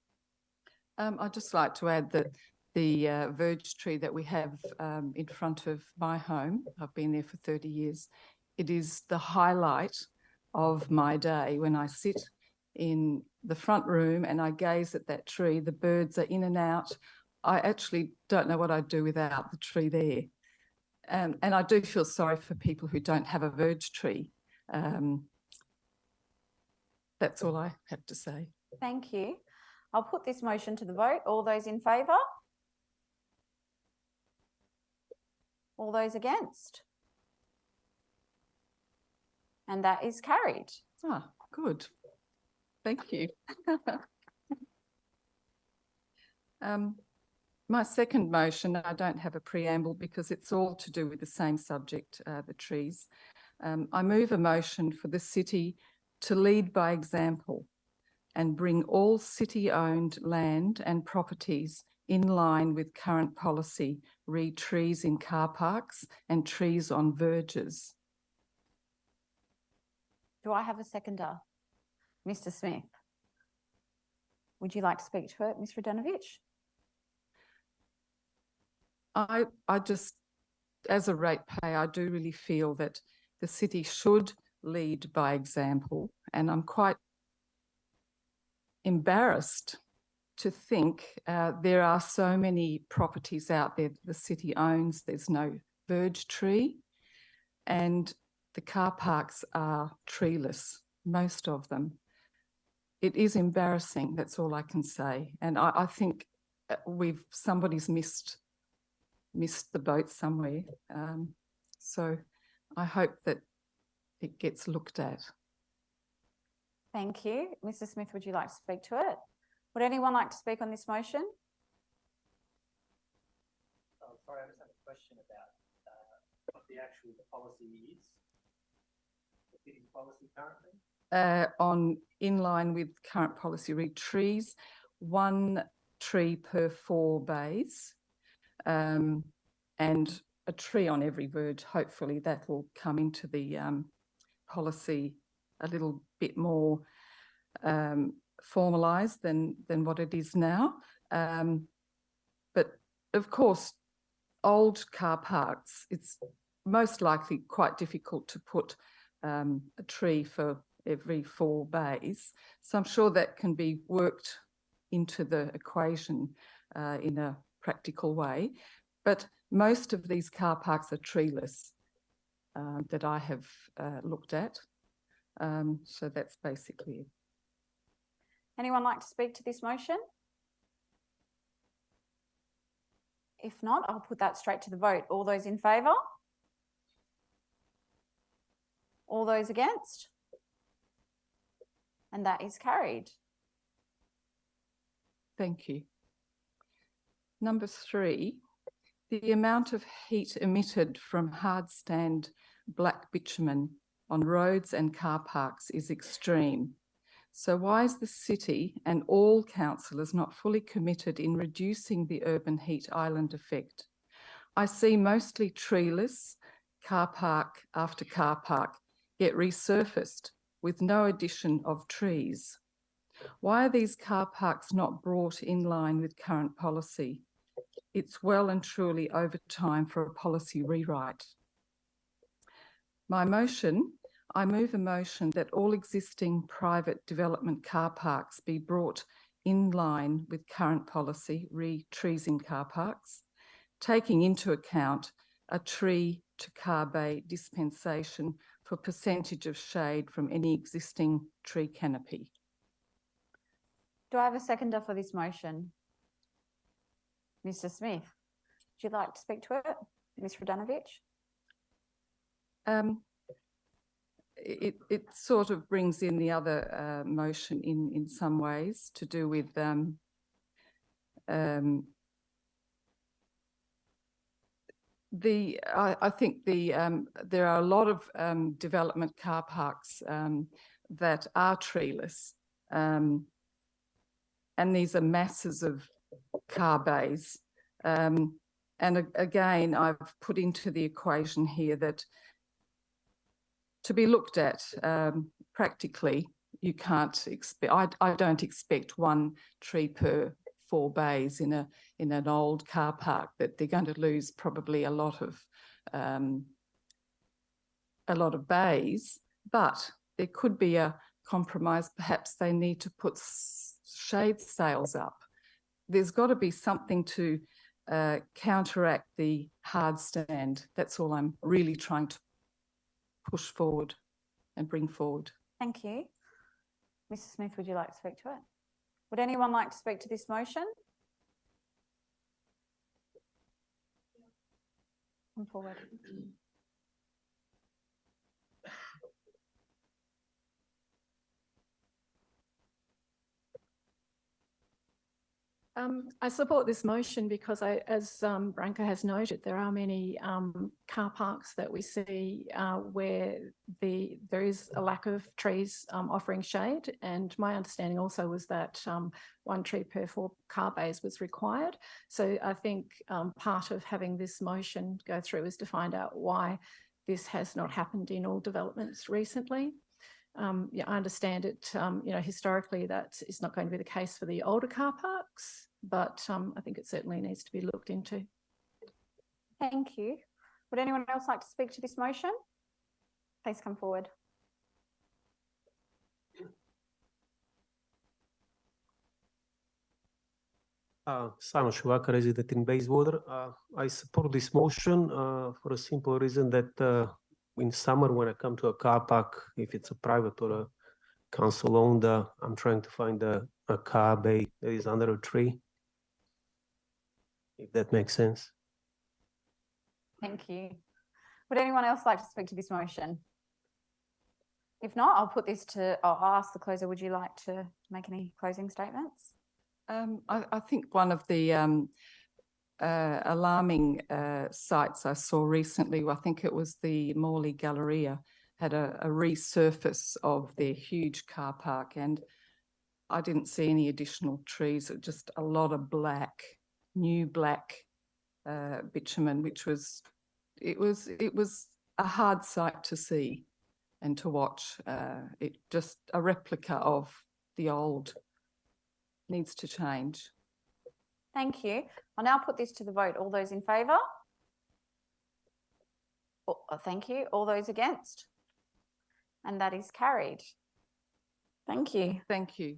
I'd just like to add that the verge tree that we have in front of my home, I've been there for 30 years, it is the highlight of my day when I sit in the front room and I gaze at that tree. The birds are in and out. I actually don't know what I'd do without the tree there. And I do feel sorry for people who don't have a verge tree. That's all I have to say. Thank you. I'll put this motion to the vote. All those in favour? All those against? And that is carried. Ah, good. Thank you. My second motion, I don't have a preamble because it's all to do with the same subject, the trees. I move a motion for the city to lead by example and bring all city-owned land and properties in line with current policy, re trees in car parks and trees on verges. Do I have a seconder? Mr. Smith, would you like to speak to it, Ms. Radenovich? I just, as a ratepayer, I do really feel that the city should lead by example, and I'm quite embarrassed to think there are so many properties out there the city owns, there's no verge tree, and the car parks are treeless, most of them. It is embarrassing, that's all I can say. And I think somebody's missed the boat somewhere. So I hope that it gets looked at. Thank you. Mr. Smith, would you like to speak to it? Would anyone like to speak on this motion? sorry, I just have a question about what the actual policy is. The city's policy currently? In line with current policy, read trees, 1 tree per 4 bays, and a tree on every verge. Hopefully that will come into the policy a little bit more formalised than what it is now. But of course, old car parks, it's most likely quite difficult to put a tree for every 4 bays. So I'm sure that can be worked into the equation in a practical way. But most of these car parks are treeless that I have looked at. So that's basically it. Anyone like to speak to this motion? If not, I'll put that straight to the vote. All those in favour? All those against? And that is carried. Thank you. Number 3, the amount of heat emitted from hard stand black bitumen on roads and car parks is extreme. So why is the city and all councillors not fully committed in reducing the urban heat island effect? I see mostly treeless car park after car park get resurfaced with no addition of trees. Why are these car parks not brought in line with current policy? It's well and truly over time for a policy rewrite. I move a motion that all existing private development car parks be brought in line with current policy, re trees in car parks, taking into account a tree to car bay dispensation for percentage of shade from any existing tree canopy. Do I have a seconder for this motion? Mr. Smith, would you like to speak to it? Ms. Radanovic? It sort of brings in the other motion in some ways to do with I think there are a lot of development car parks that are treeless, and these are masses of car bays. And again, I've put into the equation here that to be looked at practically, you can't expect, I don't expect 1 tree per 4 bays in an old car park, that they're going to lose probably a lot of bays, but there could be a compromise. Perhaps they need to put shade sails up. There's got to be something to counteract the hard stand. That's all I'm really trying to push forward and bring forward. Thank you. Mrs. Smith, would you like to speak to it? Would anyone like to speak to this motion? Come forward. I support this motion because as Branka has noted, there are many car parks that we see where there is a lack of trees offering shade. And my understanding also was that 1 tree per 4 car bays was required. So I think part of having this motion go through is to find out why this has not happened in all developments recently. Yeah, I understand it, historically that is not going to be the case for the older car parks, but I think it certainly needs to be looked into. Thank you. Would anyone else like to speak to this motion? Please come forward. Simon Schumacher, resident in Bayswater. I support this motion for a simple reason that in summer when I come to a car park, if it's a private or a council owned, I'm trying to find a car bay that is under a tree, if that makes sense. Thank you. Would anyone else like to speak to this motion? If not, I'll ask the closer, would you like to make any closing statements? I think one of the alarming sites I saw recently. I think it was the Morley Galleria had a resurface of their huge car park, and I didn't see any additional trees, just a lot of new black bitumen, which was a hard sight to see and to watch. It just a replica of the old, needs to change. Thank you. I'll now put this to the vote. All those in favour? Thank you. All those against? And that is carried. Thank you. Thank you.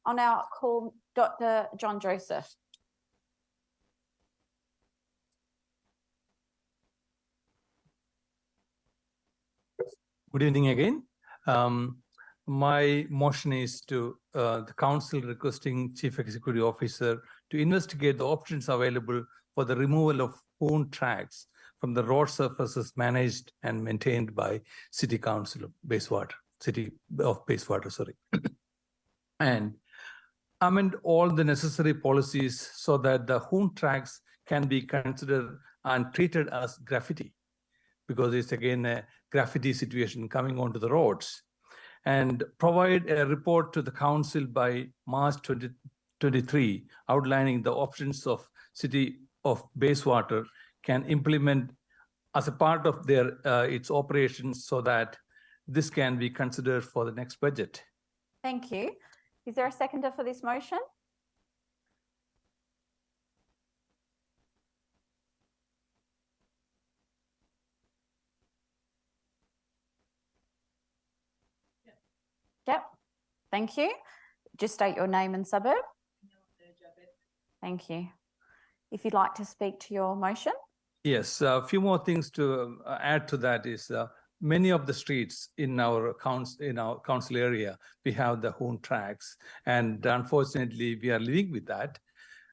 I'll now call Dr. John Joseph. Good evening again. My motion is to the council requesting Chief Executive Officer to investigate the options available for the removal of own tracks from the road surfaces managed and maintained by City Council of Bayswater, City of Bayswater, sorry. And amend all the necessary policies so that the home tracks can be considered and treated as graffiti, because it's again a graffiti situation coming onto the roads, and provide a report to the council by March 2023 outlining the options of City of Bayswater can implement as a part of their its operations, so that this can be considered for the next budget. Thank you. Is there a seconder for this motion? Yep. Thank you. Just state your name and suburb. Thank you. If you'd like to speak to your motion. Yes, a few more things to add to that is many of the streets in our council area, we have the home tracks, and unfortunately we are living with that.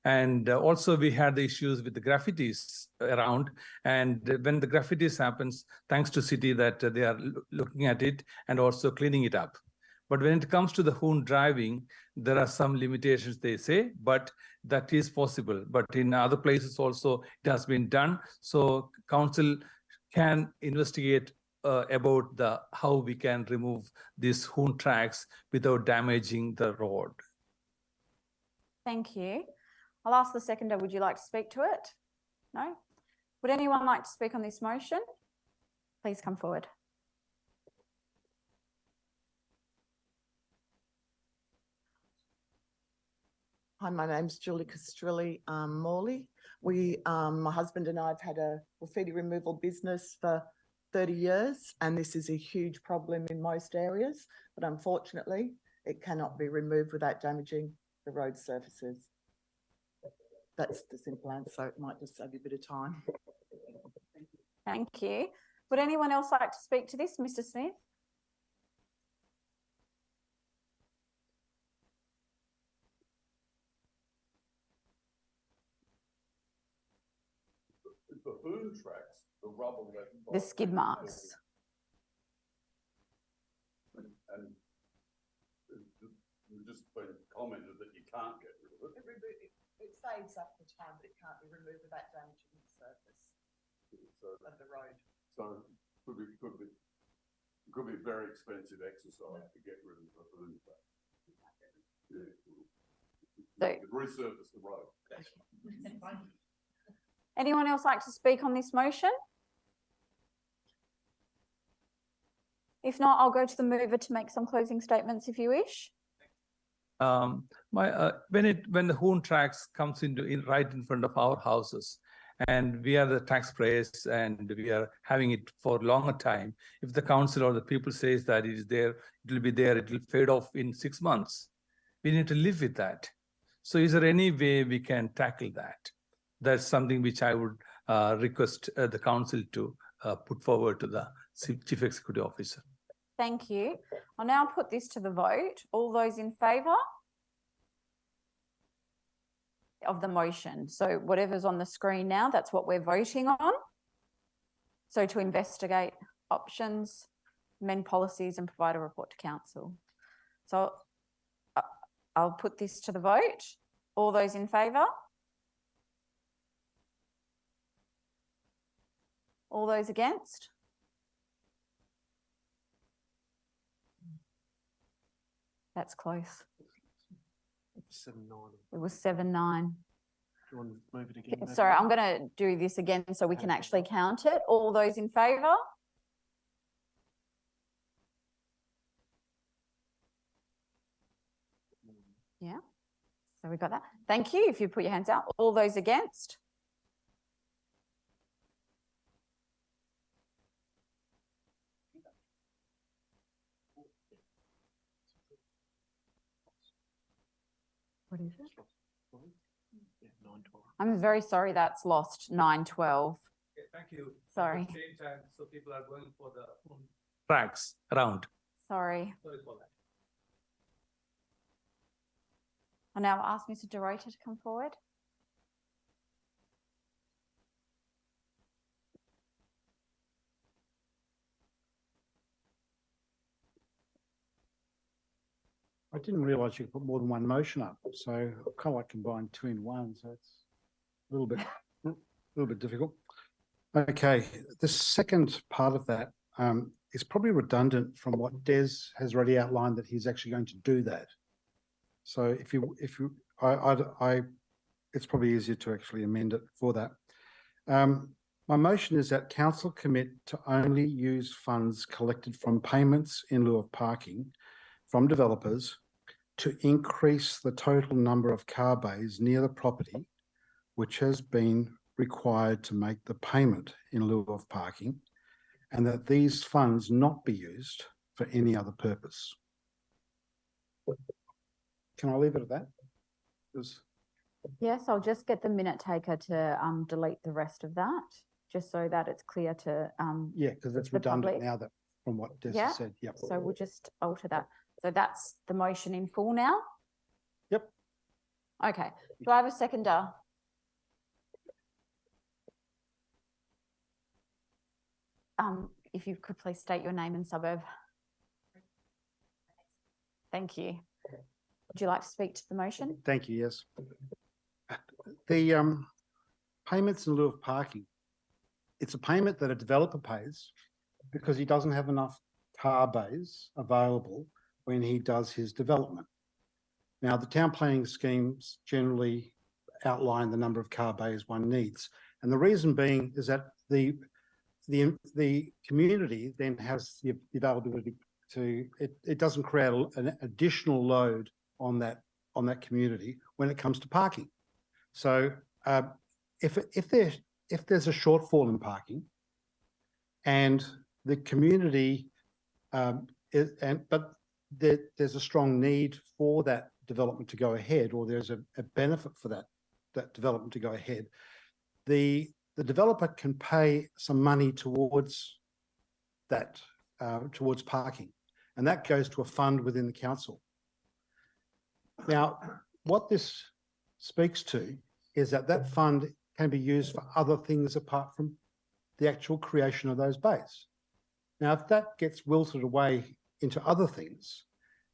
And also we had the issues with the graffitis around, and when the graffitis happens, thanks to city that they are looking at it and also cleaning it up. But when it comes to the home driving, there are some limitations, they say, but that is possible. But in other places also, it has been done. So council can investigate about how we can remove these home tracks without damaging the road. Thank you. I'll ask the seconder, would you like to speak to it? No? Would anyone like to speak on this motion? Please come forward. Hi, my name's Julie Castrilli Morley. My husband and I have had a graffiti removal business for 30 years, and this is a huge problem in most areas, but unfortunately it cannot be removed without damaging the road surfaces. That's the simple answer. It might just save you a bit of time. Thank you. Would anyone else like to speak to this? Mr. Smith? The boom tracks, the rubble left. The skid marks. And we've just been commented that you can't get rid of it. It saves up the time, but it can't be removed without damaging the surface of the road. So could be a very expensive exercise to get rid of the boom track. Yeah. Resurface the road. Anyone else like to speak on this motion? If not, I'll go to the mover to make some closing statements if you wish. When the home tracks comes right in front of our houses, and we are the taxpayers and we are having it for a longer time, if the council or the people says that it is there, it will be there, it will fade off in 6 months. We need to live with that. So is there any way we can tackle that? That's something which I would request the council to put forward to the Chief Executive Officer. Thank you. I'll now put this to the vote. All those in favour of the motion. So whatever's on the screen now, that's what we're voting on. So to investigate options, amend policies and provide a report to council. So I'll put this to the vote. All those in favour? All those against? That's close. 7-9. It was 7-9. Do you want to move it again? Sorry, I'm going to do this again so we can actually count it. All those in favour? Yeah. So we got that. Thank you. If you put your hands out. All those against? What is it? I'm very sorry that's lost 9-12. Thank you. Sorry. At the same time, so people are going for the tracks around. Sorry. Sorry for that. I now ask Mr. De Ruyter to come forward. I didn't realise you could put more than one motion up, so I kind of like combine two in one, so it's a little bit difficult. Okay, the second part of that is probably redundant from what Des has already outlined that he's actually going to do that. So it's probably easier to actually amend it for that. My motion is that council commit to only use funds collected from payments in lieu of parking from developers to increase the total number of car bays near the property which has been required to make the payment in lieu of parking, and that these funds not be used for any other purpose. Can I leave it at that? Yes, I'll just get the minute taker to delete the rest of that, just so that it's clear to yeah, because it's the redundant public. now that from what Des Yeah. has said. Yep. So we'll just alter that. So that's the motion in full now? Yep. Okay. Do I have a seconder? If you could please state your name and suburb. Thank you. Would you like to speak to the motion? Thank you, yes. The payments in lieu of parking, it's a payment that a developer pays because he doesn't have enough car bays available when he does his development. Now, the town planning schemes generally outline the number of car bays one needs. And the reason being is that the community then has the availability to, it doesn't create an additional load on that community when it comes to parking. So if there's a shortfall in parking and the community but there's a strong need for that development to go ahead, or there's a benefit for that development to go ahead, the developer can pay some money towards that, towards parking, and that goes to a fund within the council. Now, what this speaks to is that fund can be used for other things apart from the actual creation of those bays. Now, if that gets wilted away into other things,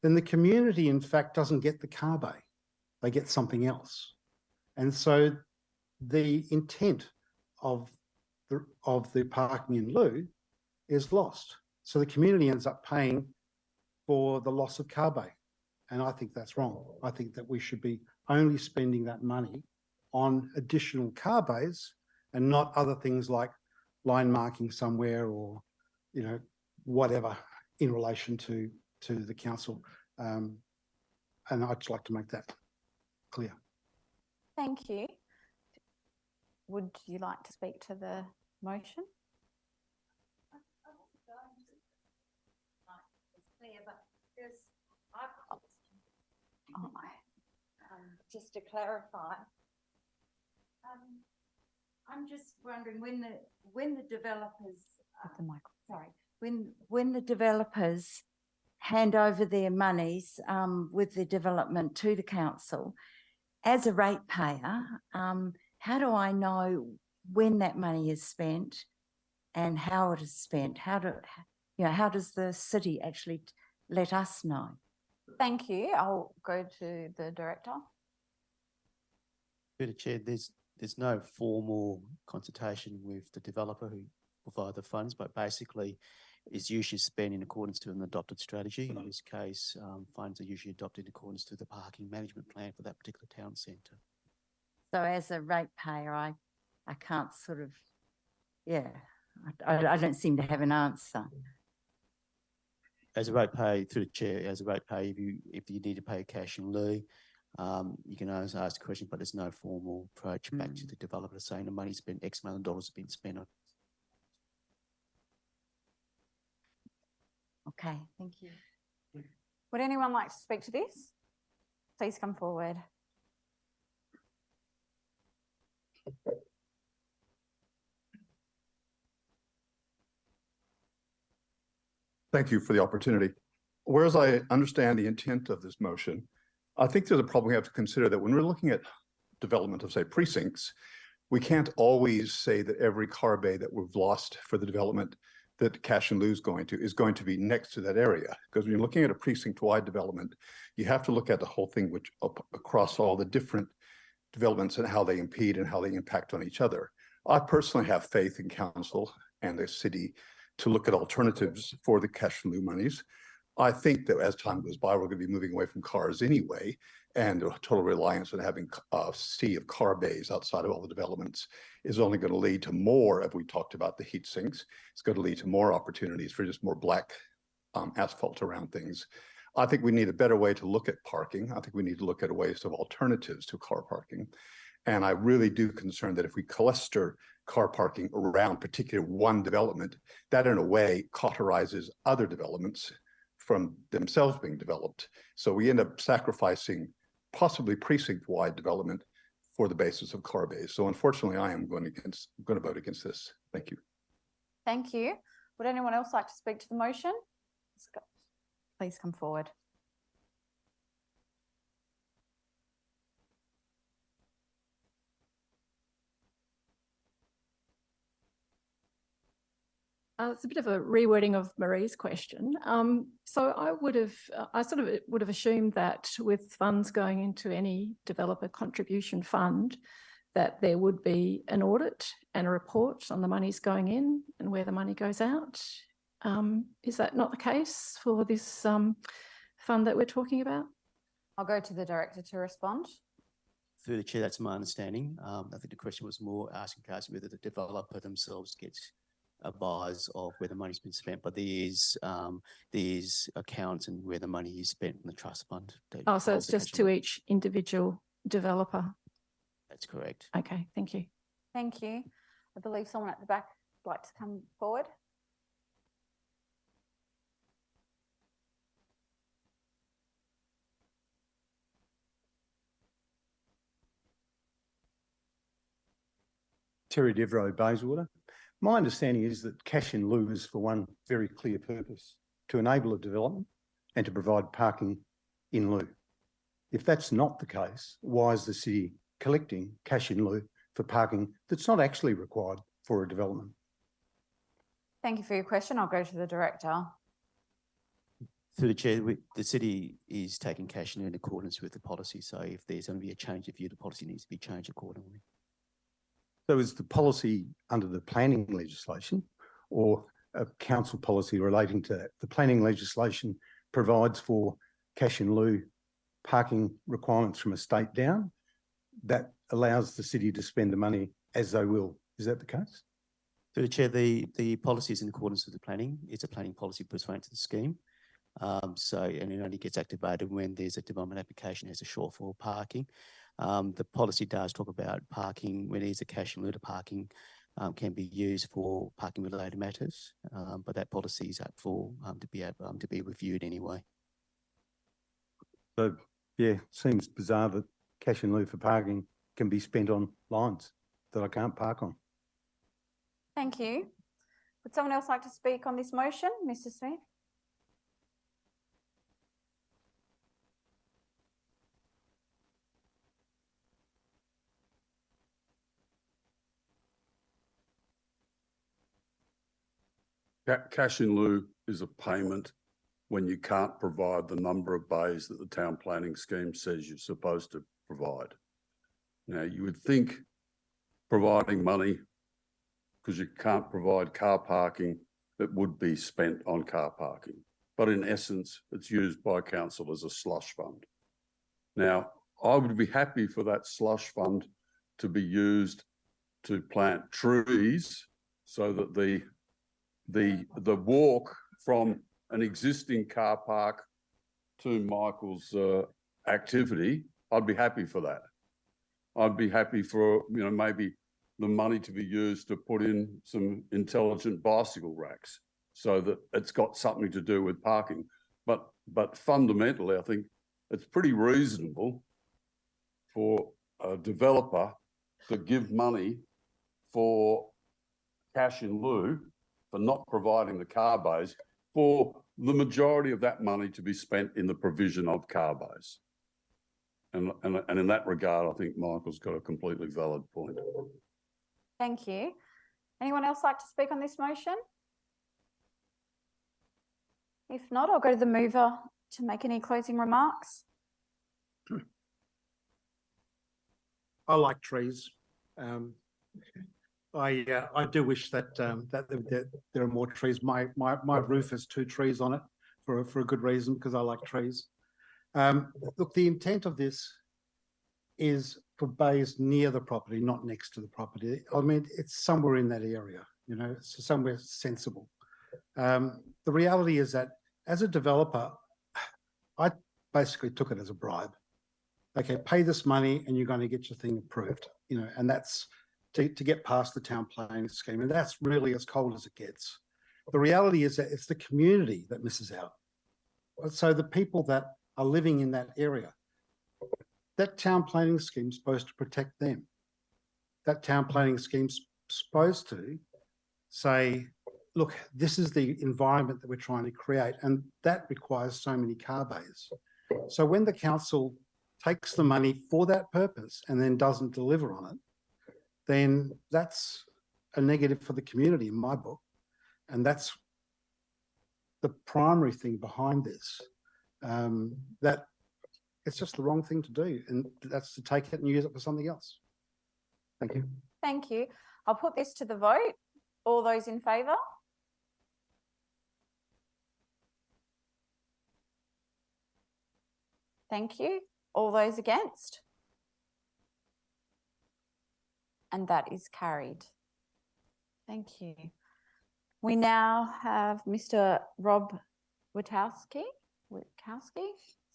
then the community, in fact, doesn't get the car bay. They get something else. And so the intent of the parking in lieu is lost. So the community ends up paying for the loss of car bay. And I think that's wrong. I think that we should be only spending that money on additional car bays and not other things like line marking somewhere or, you know, whatever in relation to the council. And I'd just like to make that clear. Thank you. Would you like to speak to the motion? Just to clarify, I'm just wondering when the developers, when the developers hand over their monies with the development to the council, as a ratepayer, how do I know when that money is spent and how it is spent? How does the city actually let us know? Thank you. I'll go to the director. Through the chair, there's no formal consultation with the developer who provide the funds, but basically is usually spent in accordance to an adopted strategy. In this case, funds are usually adopted in accordance to the parking management plan for that particular town centre. So as a ratepayer, I can't sort of, yeah, I don't seem to have an answer. As a ratepayer, through the chair, as a ratepayer, if you need to pay cash in lieu, you can always ask the question, but there's no formal approach back to the developer saying the money's been X amount of dollars has been spent on. Okay, thank you. Would anyone like to speak to this? Please come forward. Thank you for the opportunity. Whereas I understand the intent of this motion, I think there's a problem we have to consider that when we're looking at development of, say, precincts, we can't always say that every car bay that we've lost for the development that cash and lieu is going to be next to that area. Because when you're looking at a precinct-wide development, you have to look at the whole thing, which across all the different developments and how they impede and how they impact on each other. I personally have faith in council and the city to look at alternatives for the cash and lieu monies. I think that as time goes by, we're going to be moving away from cars anyway, and a total reliance on having a sea of car bays outside of all the developments is only going to lead to more, as we talked about the heat sinks, it's going to lead to more opportunities for just more black asphalt around things. I think we need a better way to look at parking. I think we need to look at ways of alternatives to car parking. And I really do concern that if we cluster car parking around particular one development, that in a way cauterizes other developments from themselves being developed. So we end up sacrificing possibly precinct-wide development for the basis of car bays. So unfortunately, I am going to vote against this. Thank you. Thank you. Would anyone else like to speak to the motion? Please come forward. It's a bit of a rewording of Marie's question. So I sort of would have assumed that with funds going into any developer contribution fund, that there would be an audit and a report on the monies going in and where the money goes out. Is that not the case for this fund that we're talking about? I'll go to the director to respond. Through the chair, that's my understanding. I think the question was more asking whether the developer themselves gets a bias of where the money's been spent, but there is accounts and where the money is spent in the trust fund. Oh, so it's just to each individual developer? That's correct. Okay, thank you. Thank you. I believe someone at the back would like to come forward. Terry Devereux, Bayswater. My understanding is that cash in lieu is for one very clear purpose, to enable a development and to provide parking in lieu. If that's not the case, why is the city collecting cash in lieu for parking that's not actually required for a development? Thank you for your question. I'll go to the director. Through the chair, the city is taking cash in accordance with the policy. So if there's going to be a change of view, the policy needs to be changed accordingly. So is the policy under the planning legislation or a council policy relating to that? The planning legislation provides for cash in lieu parking requirements from a state down. That allows the city to spend the money as they will. Is that the case? Through the chair, the policy is in accordance with the planning. It's a planning policy pursuant to the scheme. And it only gets activated when there's a development application has a shortfall parking. The policy does talk about parking when there's a cash in lieu to parking can be used for parking related matters, but that policy is up for to be reviewed anyway. So yeah, seems bizarre that cash in lieu for parking can be spent on lines that I can't park on. Thank you. Would someone else like to speak on this motion? Mr. Smith? Cash in lieu is a payment when you can't provide the number of bays that the town planning scheme says you're supposed to provide. Now, you would think providing money because you can't provide car parking, it would be spent on car parking. But in essence, it's used by council as a slush fund. Now, I would be happy for that slush fund to be used to plant trees so that the walk from an existing car park to Michael's activity, I'd be happy for that. I'd be happy for, maybe the money to be used to put in some intelligent bicycle racks so that it's got something to do with parking. But fundamentally, I think it's pretty reasonable for a developer to give money for cash in lieu for not providing the car bays, for the majority of that money to be spent in the provision of car bays. And in that regard, I think Michael's got a completely valid point. Thank you. Anyone else like to speak on this motion? If not, I'll go to the mover to make any closing remarks. I like trees. I do wish that that there are more trees. My roof has 2 trees on it for a good reason, because I like trees. Look, the intent of this is for bays near the property, not next to the property. I mean, it's somewhere in that area, it's somewhere sensible. The reality is that as a developer, I basically took it as a bribe. Okay, pay this money and you're going to get your thing approved, and that's to get past the town planning scheme. And that's really as cold as it gets. The reality is that it's the community that misses out. So the people that are living in that area, that town planning scheme is supposed to protect them. That town planning scheme's supposed to say, look, this is the environment that we're trying to create, and that requires so many car bays. So when the council takes the money for that purpose and then doesn't deliver on it, then that's a negative for the community in my book. And that's the primary thing behind this, that it's just the wrong thing to do. And that's to take it and use it for something else. Thank you. Thank you. I'll put this to the vote. All those in favour? Thank you. All those against? And that is carried. Thank you. We now have Mr. Rob Witkowski.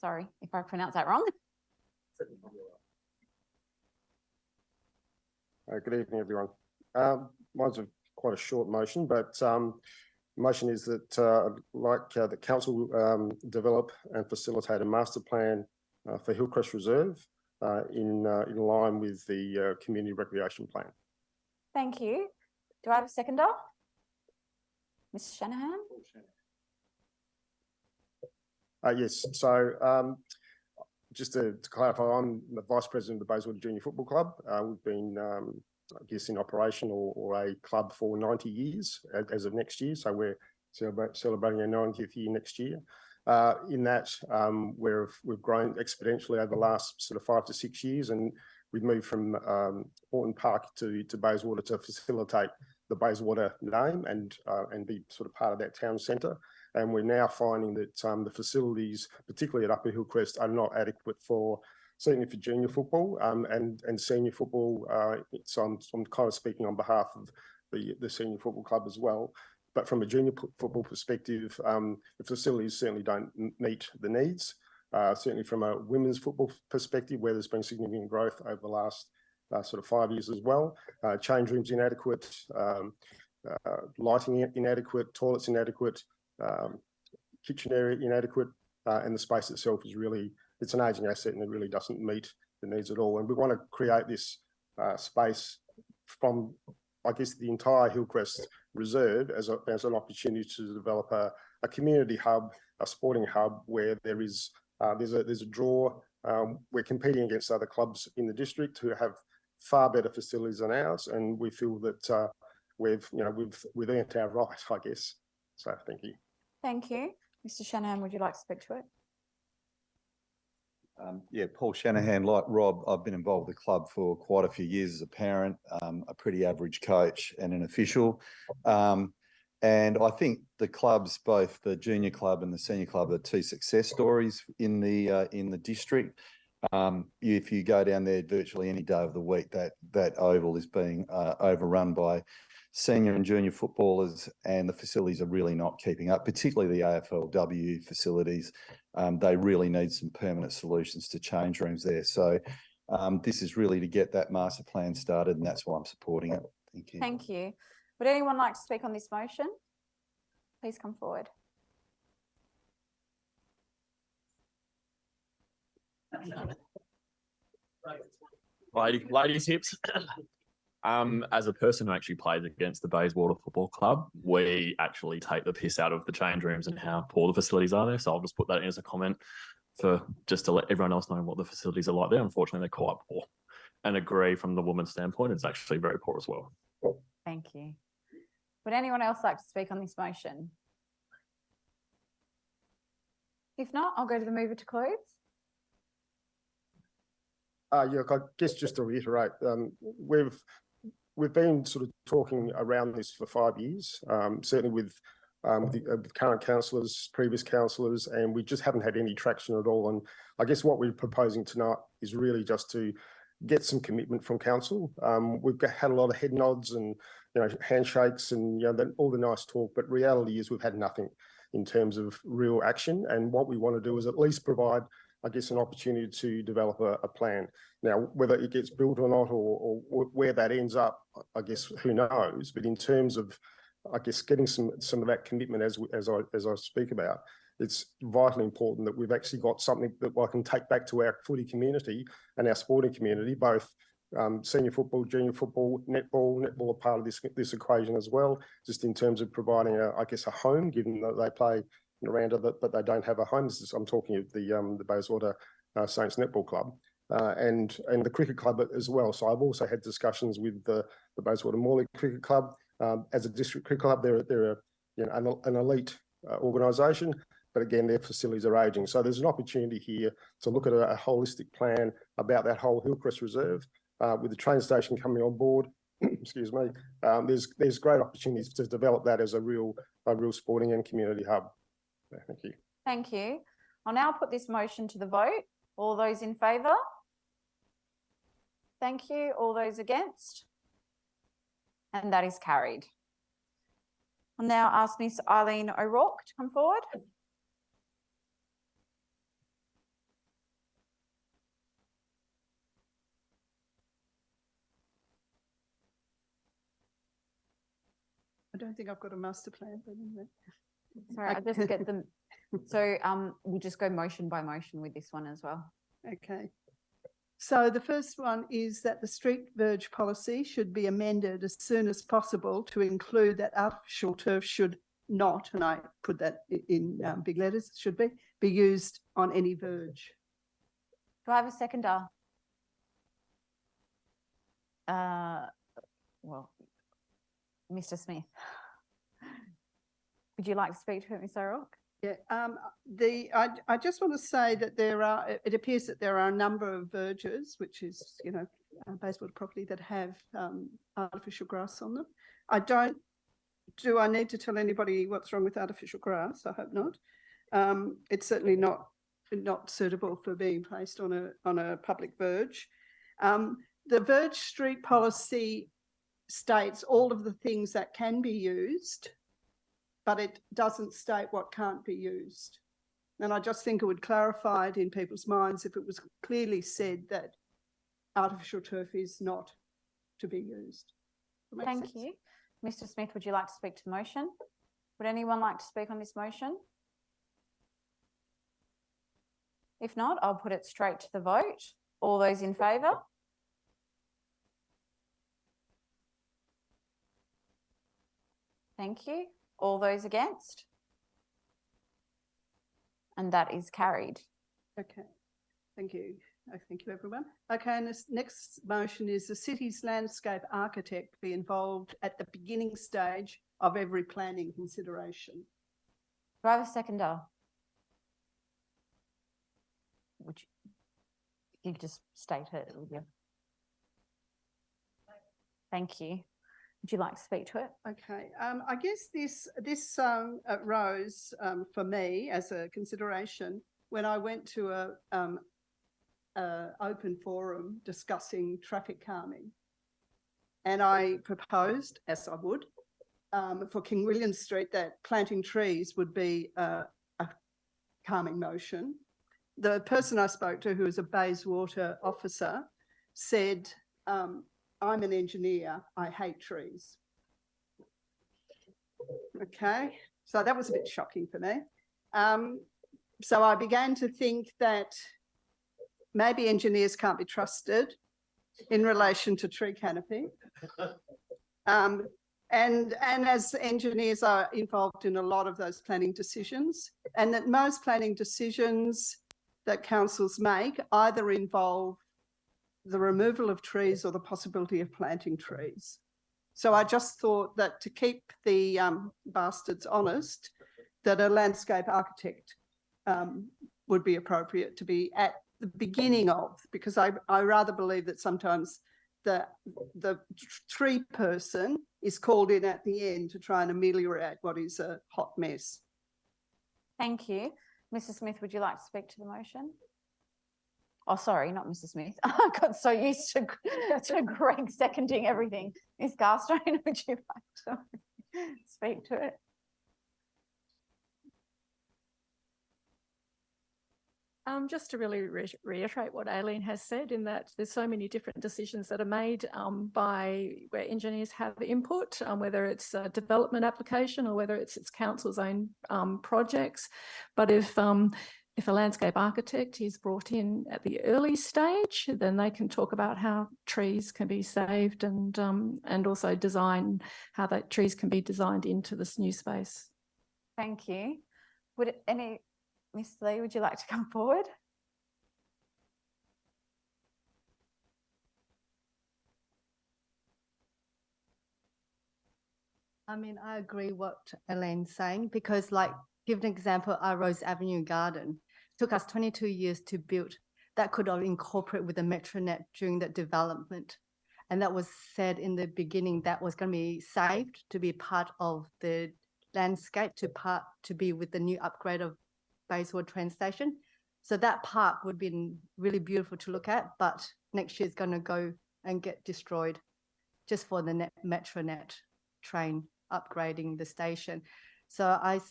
Sorry if I pronounced that wrong. Good evening, everyone. Mine's quite a short motion, but the motion is that I'd like the council develop and facilitate a master plan for Hillcrest Reserve in line with the community recreation plan. Thank you. Do I have a seconder? Ms. Shanahan? Yes, so just to clarify, I'm the Vice President of the Bayswater Junior Football Club. We've been, I guess, in operation or a club for 90 years as of next year. So we're celebrating our 90th year next year. In that, we've grown exponentially over the last sort of 5 to 6 years, and we've moved from Horton Park to Bayswater to facilitate the Bayswater name and be sort of part of that town centre. And we're now finding that the facilities, particularly at Upper Hillcrest, are not adequate certainly for junior football and senior football. So I'm kind of speaking on behalf of the senior football club as well. But from a junior football perspective, the facilities certainly don't meet the needs. Certainly from a women's football perspective, where there's been significant growth over the last sort of 5 years as well. Change rooms inadequate, lighting inadequate, toilets inadequate, kitchen area inadequate, and the space itself is really, it's an ageing asset and it really doesn't meet the needs at all. And we want to create this space from, I guess, the entire Hillcrest Reserve as an opportunity to develop a community hub, a sporting hub where there's a draw. We're competing against other clubs in the district who have far better facilities than ours, and we feel that we've earned our right, I guess. So thank you. Thank you. Mr Shanahan, would you like to speak to it? Yeah, Paul Shanahan, like Rob, I've been involved with the club for quite a few years as a parent, a pretty average coach and an official. And I think the clubs, both the junior club and the senior club, are two success stories in the district. If you go down there virtually any day of the week, that oval is being overrun by senior and junior footballers, and the facilities are really not keeping up, particularly the AFLW facilities. They really need some permanent solutions to change rooms there. So this is really to get that master plan started, and that's why I'm supporting it. Thank you. Thank you. Would anyone like to speak on this motion? Please come forward. Ladies hips. As a person who actually plays against the Bayswater Football Club, we actually take the piss out of the change rooms and how poor the facilities are there. So I'll just put that in as a comment for just to let everyone else know what the facilities are like there. Unfortunately, they're quite poor, and agree from the woman's standpoint, it's actually very poor as well. Thank you. Would anyone else like to speak on this motion? If not, I'll go to the mover to close. Yeah, I guess just to reiterate, we've been sort of talking around this for 5 years, certainly with the current councillors, previous councillors, and we just haven't had any traction at all. And I guess what we're proposing tonight is really just to get some commitment from council. We've had a lot of head nods and handshakes and all the nice talk, but reality is we've had nothing in terms of real action. And what we want to do is at least provide, I guess, an opportunity to develop a plan. Now, whether it gets built or not, or where that ends up, I guess who knows. But in terms of, I guess, getting some of that commitment as I speak about, it's vitally important that we've actually got something that I can take back to our footy community and our sporting community, both senior football, junior football, netball are part of this equation as well, just in terms of providing a home, given that they play in Aranda, but they don't have a home. I'm talking of the Bayswater Saints Netball Club and the cricket club as well. So I've also had discussions with the Bayswater Morley Cricket Club. As a district cricket club, they're an elite organisation, but again, their facilities are ageing. So there's an opportunity here to look at a holistic plan about that whole Hillcrest Reserve. With the train station coming on board, excuse me, there's great opportunities to develop that as a real sporting and community hub. Thank you. Thank you. I'll now put this motion to the vote. All those in favour? Thank you. All those against? And that is carried. I'll now ask Miss Eileen O'Rourke to come forward. I don't think I've got a master plan, but anyway. Sorry, I just get them. So we'll just go motion by motion with this one as well. Okay. So the first one is that the street verge policy should be amended as soon as possible to include that artificial turf should not, and I put that in big letters, should be used on any verge. Do I have a seconder? Well, Mr. Smith. Would you like to speak to it, Ms. O'Rourke? Yeah, I just want to say that it appears that there are a number of verges, which is, Bayswater property that have artificial grass on them. Do I need to tell anybody what's wrong with artificial grass? I hope not. It's certainly not suitable for being placed on a public verge. The verge street policy states all of the things that can be used, but it doesn't state what can't be used. And I just think it would clarify it in people's minds if it was clearly said that artificial turf is not to be used. Thank you. Mr. Smith, would you like to speak to the motion? Would anyone like to speak on this motion? If not, I'll put it straight to the vote. All those in favour? Thank you. All those against? And that is carried. Okay, thank you. Thank you, everyone. Okay, and this next motion is the city's landscape architect be involved at the beginning stage of every planning consideration. Do I have a seconder? would you could just state it? Would you? Thank you. Would you like to speak to it? Okay, I guess this arose for me as a consideration when I went to a open forum discussing traffic calming, and I proposed, as I would, for King William Street that planting trees would be a calming motion. The person I spoke to, who was a Bayswater officer, said, I'm an engineer, I hate trees. Okay, so that was a bit shocking for me. So I began to think that maybe engineers can't be trusted in relation to tree canopy. And as engineers are involved in a lot of those planning decisions, and that most planning decisions that councils make either involve the removal of trees or the possibility of planting trees. So I just thought that to keep the bastards honest, that a landscape architect would be appropriate to be at the beginning of, because I rather believe that sometimes the tree person is called in at the end to try and ameliorate what is a hot mess. Thank you. Mrs. Smith, would you like to speak to the motion? Oh, sorry, not Mrs. Smith. I got so used to Greg seconding everything. Ms. Garstone, would you like to speak to it? Just to really reiterate what Aileen has said, in that there's so many different decisions that are made by where engineers have input, whether it's a development application or whether it's council's own projects. But if a landscape architect is brought in at the early stage, then they can talk about how trees can be saved and also design how that trees can be designed into this new space. Thank you. Ms. Lee, would you like to come forward? I mean, I agree what Elaine's saying, because like, give an example, our Rose Avenue garden took us 22 years to build. That could have incorporated with the Metronet during that development. And that was said in the beginning that was going to be saved to be part of the landscape, to be with the new upgrade of Bayswater train station. So that part would have been really beautiful to look at, but next year is going to go and get destroyed just for the Metronet train upgrading the station. So I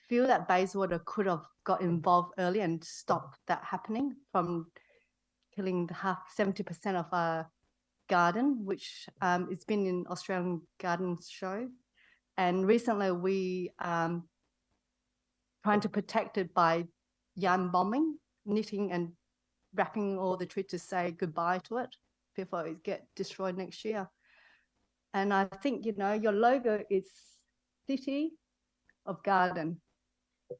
feel that Bayswater could have got involved early and stopped that happening from killing 70% of our garden, which it's been in Australian Garden Show. And recently we trying to protect it by yarn bombing, knitting and wrapping all the trees to say goodbye to it before it get destroyed next year. And I think, you know, your logo is City of Garden,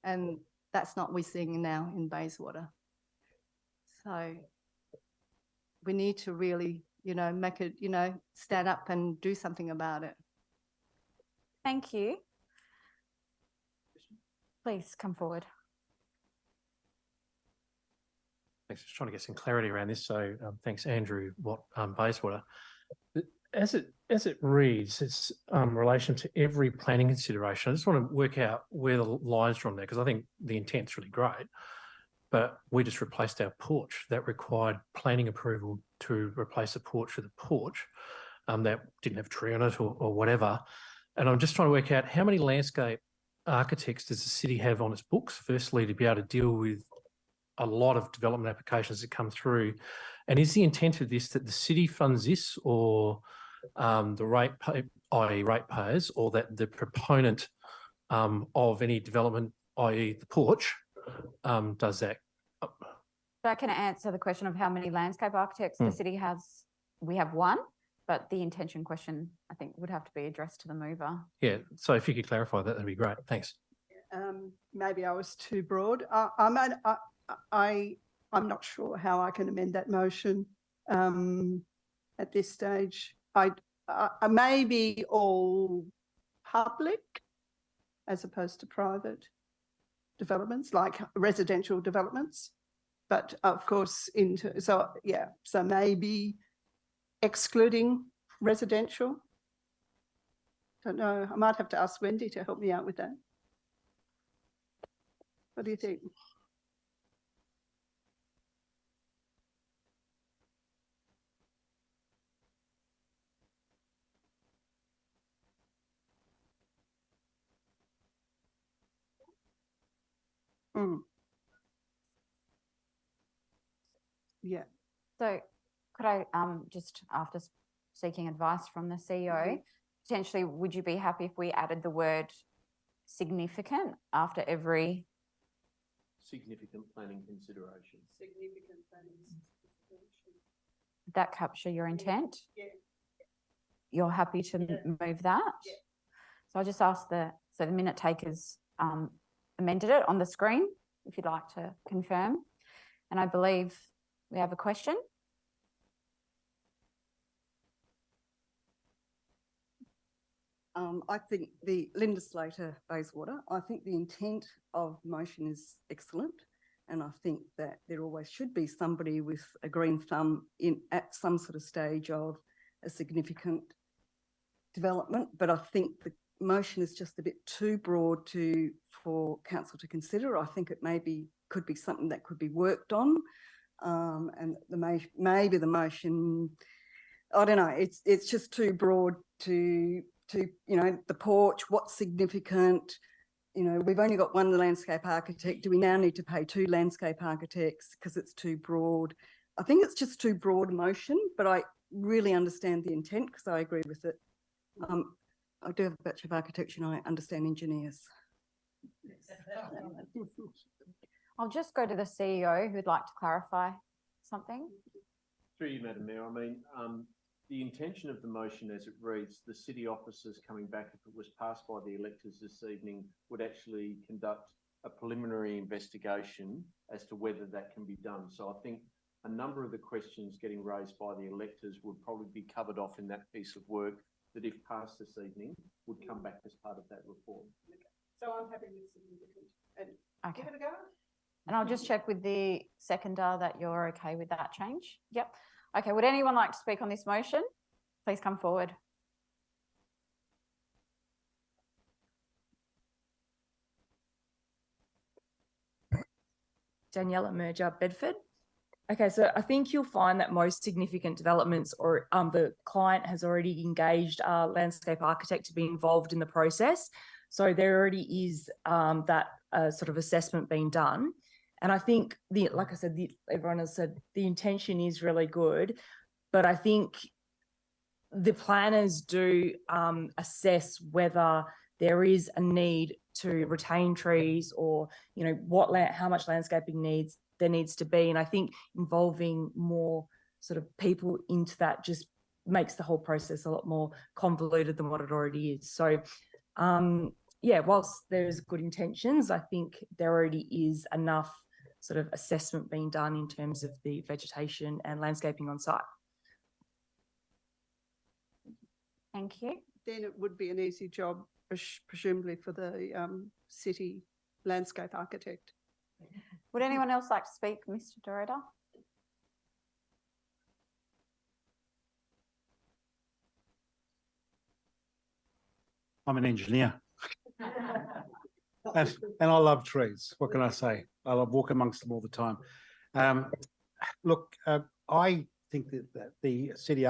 and that's not what we're seeing now in Bayswater. So we need to really, you know, make it, you know, stand up and do something about it. Thank you. Please come forward. Thanks. Just trying to get some clarity around this. So thanks, Andrew Watt, Bayswater. As it reads, it's relation to every planning consideration. I just want to work out where the lines are on there, because I think the intent's really great, but we just replaced our porch. That required planning approval to replace a porch with a porch that didn't have a tree on it or whatever. And I'm just trying to work out how many landscape architects does the city have on its books, firstly, to be able to deal with a lot of development applications that come through. And is the intent of this that the city funds this, or the i.e. ratepayers, or that the proponent of any development, i.e. the porch, does that? So I can answer the question of how many landscape architects the city has. We have one, but the intention question, I think, would have to be addressed to the mover. Yeah, so if you could clarify that, that'd be great. Thanks. Maybe I was too broad. I'm not sure how I can amend that motion at this stage. I maybe all public as opposed to private developments, like residential developments. But of course, so maybe excluding residential. Don't know. I might have to ask Wendy to help me out with that. What do you think? Yeah. So could I, just after seeking advice from the CEO, potentially, would you be happy if we added the word significant after every? Significant planning consideration. Significant planning consideration. Did that capture your intent? Yeah. You're happy to move that? Yeah. So I'll just ask the minute takers amended it on the screen, if you'd like to confirm. And I believe we have a question. I think Linda Slater, Bayswater, I think the intent of the motion is excellent. And I think that there always should be somebody with a green thumb at some sort of stage of a significant development. But I think the motion is just a bit too broad for council to consider. I think it could be something that could be worked on. And maybe the motion, I don't know, it's just too broad to the porch, what's significant, we've only got one landscape architect. Do we now need to pay 2 landscape architects because it's too broad? I think it's just too broad a motion, but I really understand the intent because I agree with it. I do have a Bachelor of Architecture and I understand engineers. I'll just go to the CEO who'd like to clarify something. Through you, Madam Mayor, I mean, the intention of the motion as it reads, the city officers coming back, if it was passed by the electors this evening, would actually conduct a preliminary investigation as to whether that can be done. So I think a number of the questions getting raised by the electors would probably be covered off in that piece of work that, if passed this evening, would come back as part of that report. Okay. So I'm happy with significant. And give it a go. And I'll just check with the seconder that you're okay with that change. Yep. Okay, would anyone like to speak on this motion? Please come forward. Daniela Merger, Bedford. Okay, so I think you'll find that most significant developments or the client has already engaged a landscape architect to be involved in the process. So there already is that sort of assessment being done. And I think, like I said, everyone has said the intention is really good, but I think the planners do assess whether there is a need to retain trees or, how much landscaping there needs to be. And I think involving more sort of people into that just makes the whole process a lot more convoluted than what it already is. So, whilst there's good intentions, I think there already is enough sort of assessment being done in terms of the vegetation and landscaping on site. Thank you. Then it would be an easy job, presumably, for the city landscape architect. Would anyone else like to speak, Mr. Dorota? I'm an engineer. And I love trees. What can I say? I love walking amongst them all the time. Look, I think that the city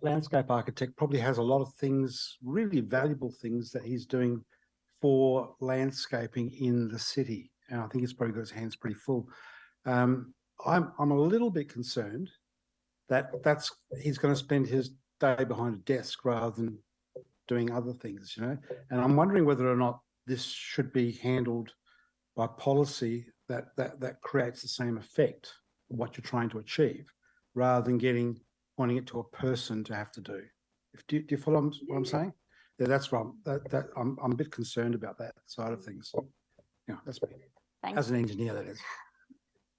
landscape architect probably has a lot of things, really valuable things that he's doing for landscaping in the city, and I think he's probably got his hands pretty full. I'm a little bit concerned that he's going to spend his day behind a desk rather than doing other things, and I'm wondering whether or not this should be handled by policy that creates the same effect of what you're trying to achieve, rather than pointing it to a person to have to do. Do you follow what I'm saying? Yeah, that's right. I'm a bit concerned about that side of things. Yeah, that's me. As an engineer, that is.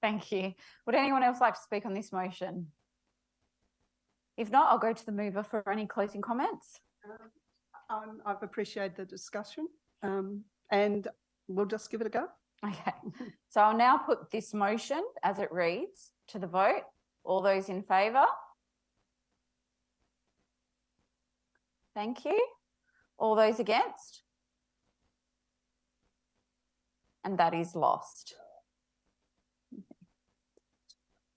Thank you. Would anyone else like to speak on this motion? If not, I'll go to the mover for any closing comments. I've appreciated the discussion, and we'll just give it a go. Okay, so I'll now put this motion as it reads to the vote. All those in favour? Thank you. All those against? And that is lost.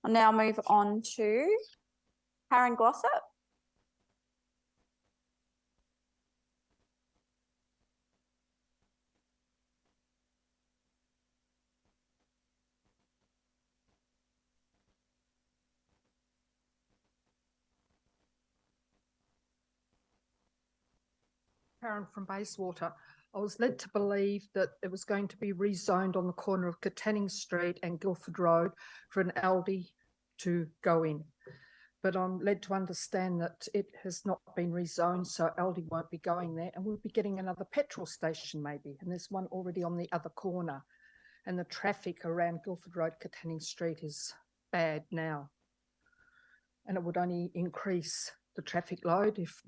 I'll now move on to Karen Glossop. Karen from Bayswater. I was led to believe that it was going to be rezoned on the corner of Katanning Street and Guildford Road for an Aldi to go in. But I'm led to understand that it has not been rezoned, so Aldi won't be going there, and we'll be getting another petrol station maybe, and there's one already on the other corner. And the traffic around Guildford Road, Katanning Street is bad now. And it would only increase the traffic load if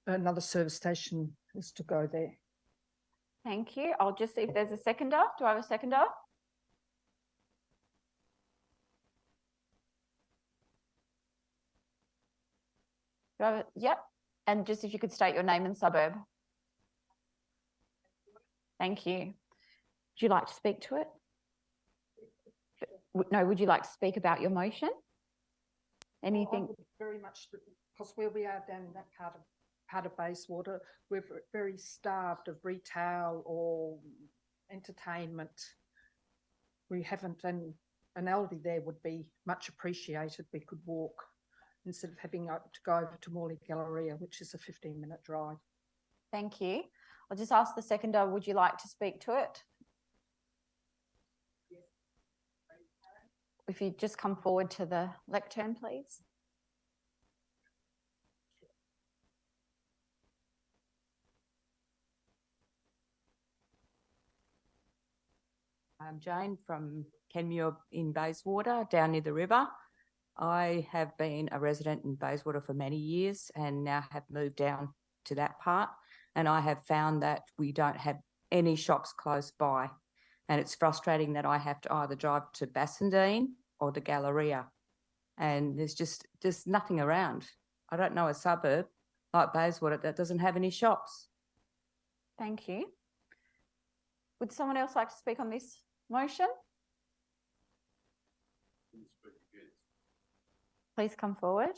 another service station is to go there. Thank you. I'll just see if there's a seconder. Do I have a seconder? Do I have yep. And just if you could state your name and suburb. Thank you. Would you like to speak to it? No, would you like to speak about your motion? Anything? Very much, because where we are down in that part of Bayswater, we're very starved of retail or entertainment. We haven't, and an Aldi there would be much appreciated. We could walk instead of having to go over to Morley Galleria, which is a 15-minute drive. Thank you. I'll just ask the seconder, would you like to speak to it? If you just come forward to the lectern, please. I'm Jane from Kenmure in Bayswater, down near the river. I have been a resident in Bayswater for many years and now have moved down to that part. And I have found that we don't have any shops close by. And it's frustrating that I have to either drive to Bassendean or the Galleria. And there's just nothing around. I don't know a suburb like Bayswater that doesn't have any shops. Thank you. Would someone else like to speak on this motion? Please come forward.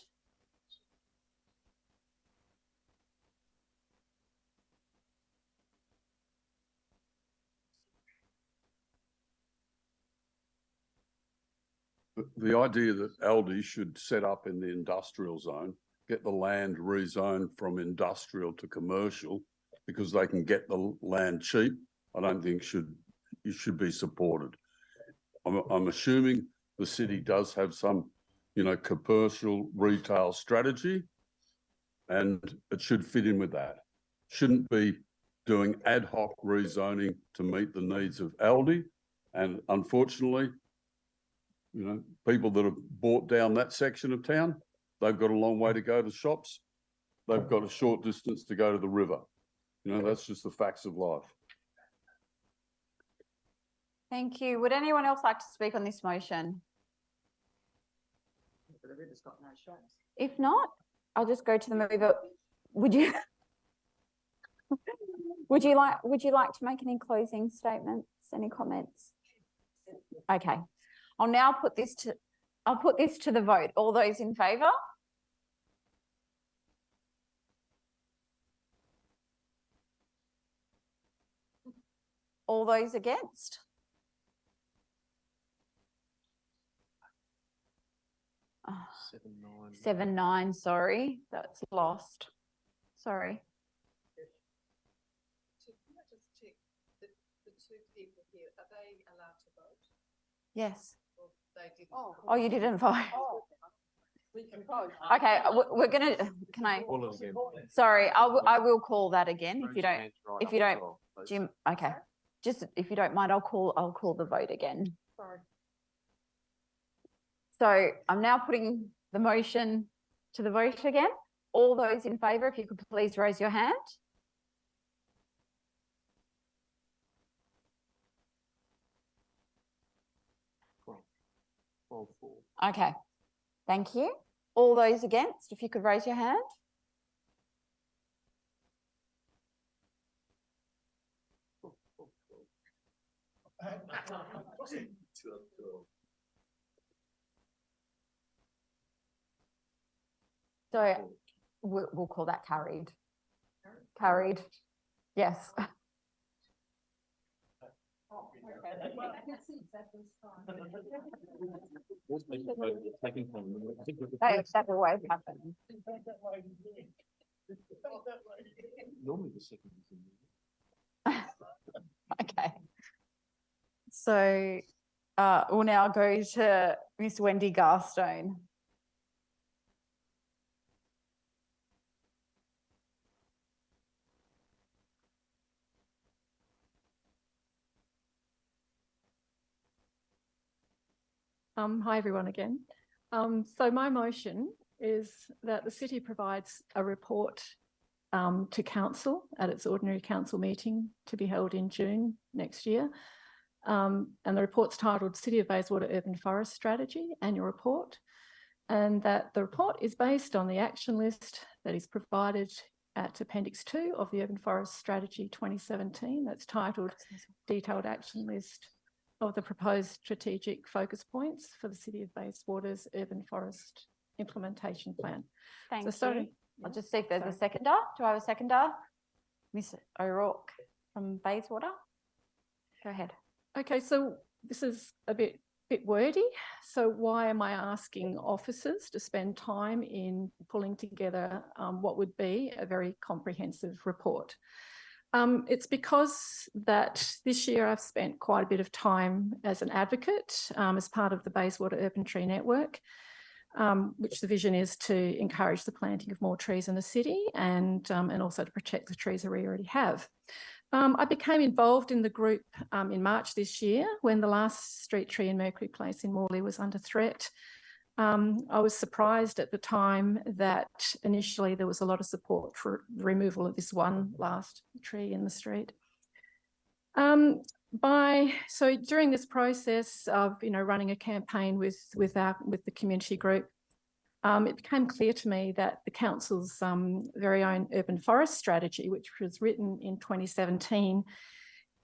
The idea that Aldi should set up in the industrial zone, get the land rezoned from industrial to commercial because they can get the land cheap, I don't think it should be supported. I'm assuming the city does have some, commercial retail strategy, and it should fit in with that. Shouldn't be doing ad hoc rezoning to meet the needs of Aldi. And unfortunately, people that have bought down that section of town, they've got a long way to go to shops. They've got a short distance to go to the river. That's just the facts of life. Thank you. Would anyone else like to speak on this motion? The river's got no shops. If not, I'll just go to the mover. Would you like to make any closing statements, any comments? Okay. I'll now put this to the vote. All those in favour? All those against? Oh, 7-9, sorry, that's lost. Sorry. Can I just check the two people here, are they allowed to vote? Yes. Or they didn't? Oh, you didn't vote. We can vote. Okay, we're gonna. Can I? Sorry, I will call that again if you don't. Jim. Okay, just if you don't mind, I'll call the vote again. Sorry. So I'm now putting the motion to the vote again. All those in favour, if you could please raise your hand. Okay, thank you. All those against, if you could raise your hand. So we'll call that carried. Carried, yes. That always happens. Okay. So we'll now go to Miss Wendy Garstone. Hi everyone again. So my motion is that the city provides a report to council at its ordinary council meeting to be held in June next year. And the report's titled City of Bayswater Urban Forest Strategy Annual Report. And that the report is based on the action list that is provided at Appendix 2 of the Urban Forest Strategy 2017. That's titled Detailed Action List of the proposed strategic focus points for the City of Bayswater's Urban Forest Implementation Plan. Thank So, you. I'll just see if there's a seconder. Do I have a seconder? Miss O'Rourke from Bayswater. Go ahead. Okay, so this is a bit wordy. So why am I asking officers to spend time in pulling together what would be a very comprehensive report? It's because that this year I've spent quite a bit of time as an advocate as part of the Bayswater Urban Tree Network, which the vision is to encourage the planting of more trees in the city and also to protect the trees that we already have. I became involved in the group in March this year when the last street tree in Mercury Place in Morley was under threat. I was surprised at the time that initially there was a lot of support for the removal of this one last tree in the street. So during this process of running a campaign with the community group, it became clear to me that the council's very own urban forest strategy, which was written in 2017,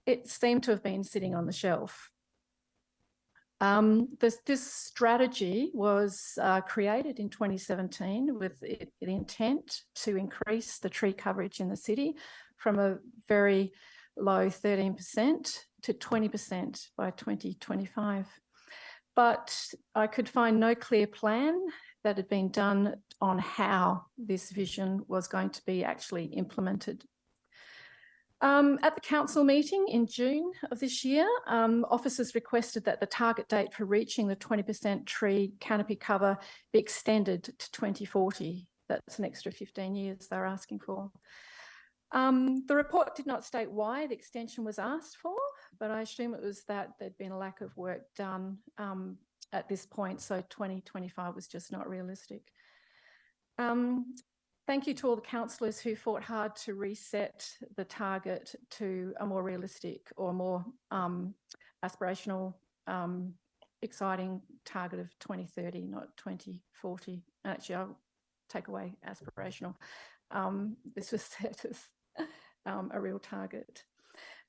it seemed to have been sitting on the shelf. This strategy was created in 2017 with the intent to increase the tree coverage in the city from a very low 13% to 20% by 2025. But I could find no clear plan that had been done on how this vision was going to be actually implemented. At the council meeting in June of this year, officers requested that the target date for reaching the 20% tree canopy cover be extended to 2040. That's an extra 15 years they're asking for. The report did not state why the extension was asked for, but I assume it was that there'd been a lack of work done at this point, so 2025 was just not realistic. Thank you to all the councillors who fought hard to reset the target to a more realistic or more aspirational, exciting target of 2030, not 2040. Actually, I'll take away aspirational. This was set as a real target.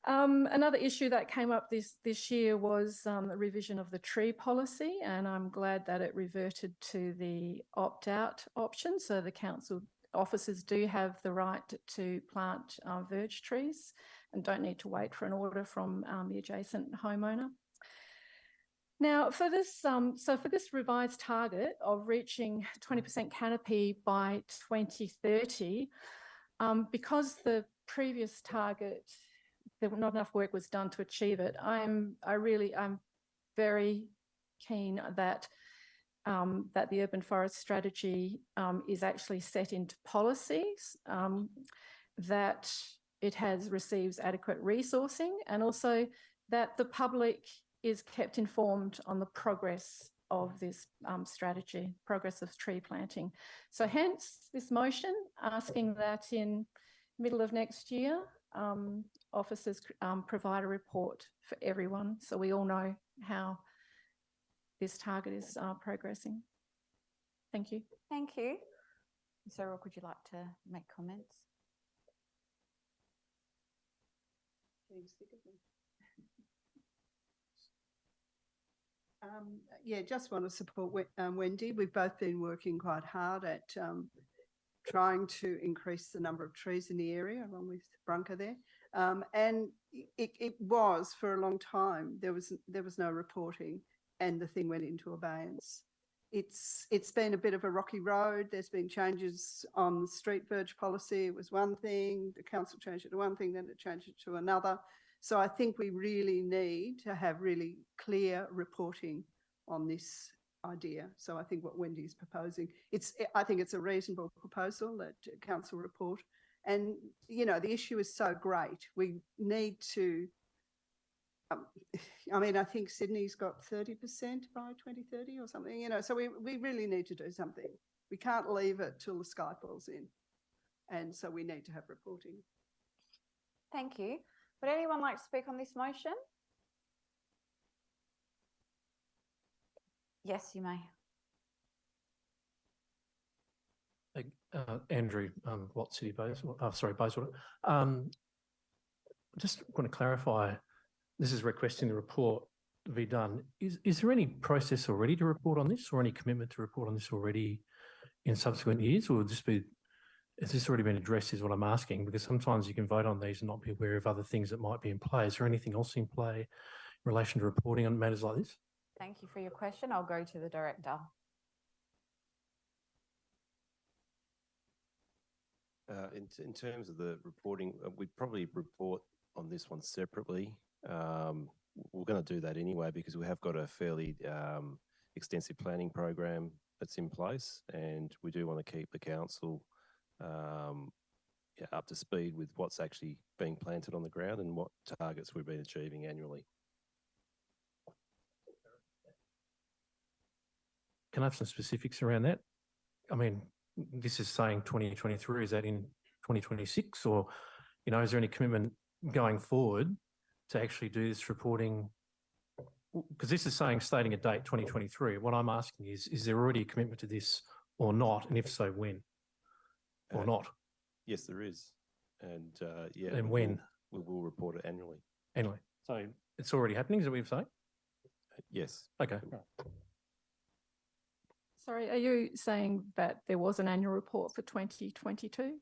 Another issue that came up this year was the revision of the tree policy, and I'm glad that it reverted to the opt-out option. So the council officers do have the right to plant verge trees and don't need to wait for an order from the adjacent homeowner. Now, for this revised target of reaching 20% canopy by 2030, because the previous target, not enough work was done to achieve it, I'm very keen that that the urban forest strategy is actually set into policies, that it receives adequate resourcing, and also that the public is kept informed on the progress of this strategy, progress of tree planting. So hence this motion asking that in middle of next year, officers provide a report for everyone so we all know how this target is progressing. Thank you. Thank you. Ms. O'Rourke, would you like to make comments? Yeah, just want to support Wendy. We've both been working quite hard at trying to increase the number of trees in the area, along with Brunker there. And it was for a long time, there was no reporting and the thing went into abeyance. It's been a bit of a rocky road. There's been changes on the street verge policy. It was one thing, the council changed it to one thing, then it changed it to another. So I think we really need to have really clear reporting on this idea. So I think what Wendy is proposing, I think it's a reasonable proposal that council report. And, you know, the issue is so great. We need to, I mean, I think Sydney's got 30% by 2030 or something, you know, so we really need to do something. We can't leave it till the sky falls in. And so we need to have reporting. Thank you. Would anyone like to speak on this motion? Yes, you may. Andrew, Watt City Bayswater, sorry, Bayswater. Just want to clarify, this is requesting the report to be done. Is there any process already to report on this, or any commitment to report on this already in subsequent years, or will this be, has this already been addressed is what I'm asking, because sometimes you can vote on these and not be aware of other things that might be in play. Is there anything else in play in relation to reporting on matters like this? Thank you for your question. I'll go to the director. In terms of the reporting, we'd probably report on this one separately. We're going to do that anyway because we have got a fairly extensive planning program that's in place, and we do want to keep the council up to speed with what's actually being planted on the ground and what targets we've been achieving annually. Can I have some specifics around that? I mean, this is saying 2023, is that in 2026, or, you know, is there any commitment going forward to actually do this reporting? Because this is stating a date 2023. What I'm asking is there already a commitment to this or not? And if so, when or not? Yes, there is. And yeah. And when? We will report it annually. Annually. So it's already happening, is that what you're saying? Yes. Okay. Sorry, are you saying that there was an annual report for 2022?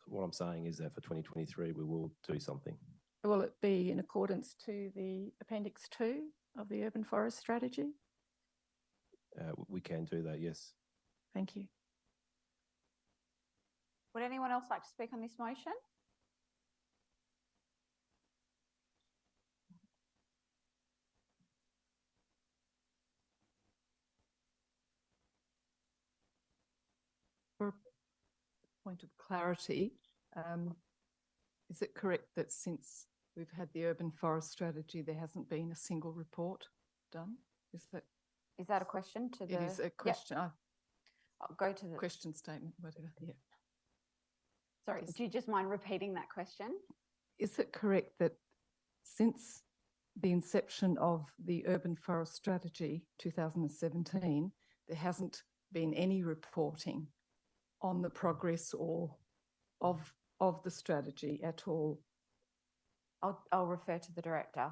What I'm saying is that for 2023, we will do something. Will it be in accordance to the Appendix 2 of the Urban Forest Strategy? We can do that, yes. Thank you. Would anyone else like to speak on this motion? For a point of clarity, is it correct that since we've had the urban forest strategy, there hasn't been a single report done? Is that a question to the? It is a question. Yep. I'll go to the question statement, whatever. Yeah. Sorry, do you just mind repeating that question? Is it correct that since the inception of the urban forest strategy, 2017, there hasn't been any reporting on the progress or of the strategy at all? I'll refer to the director.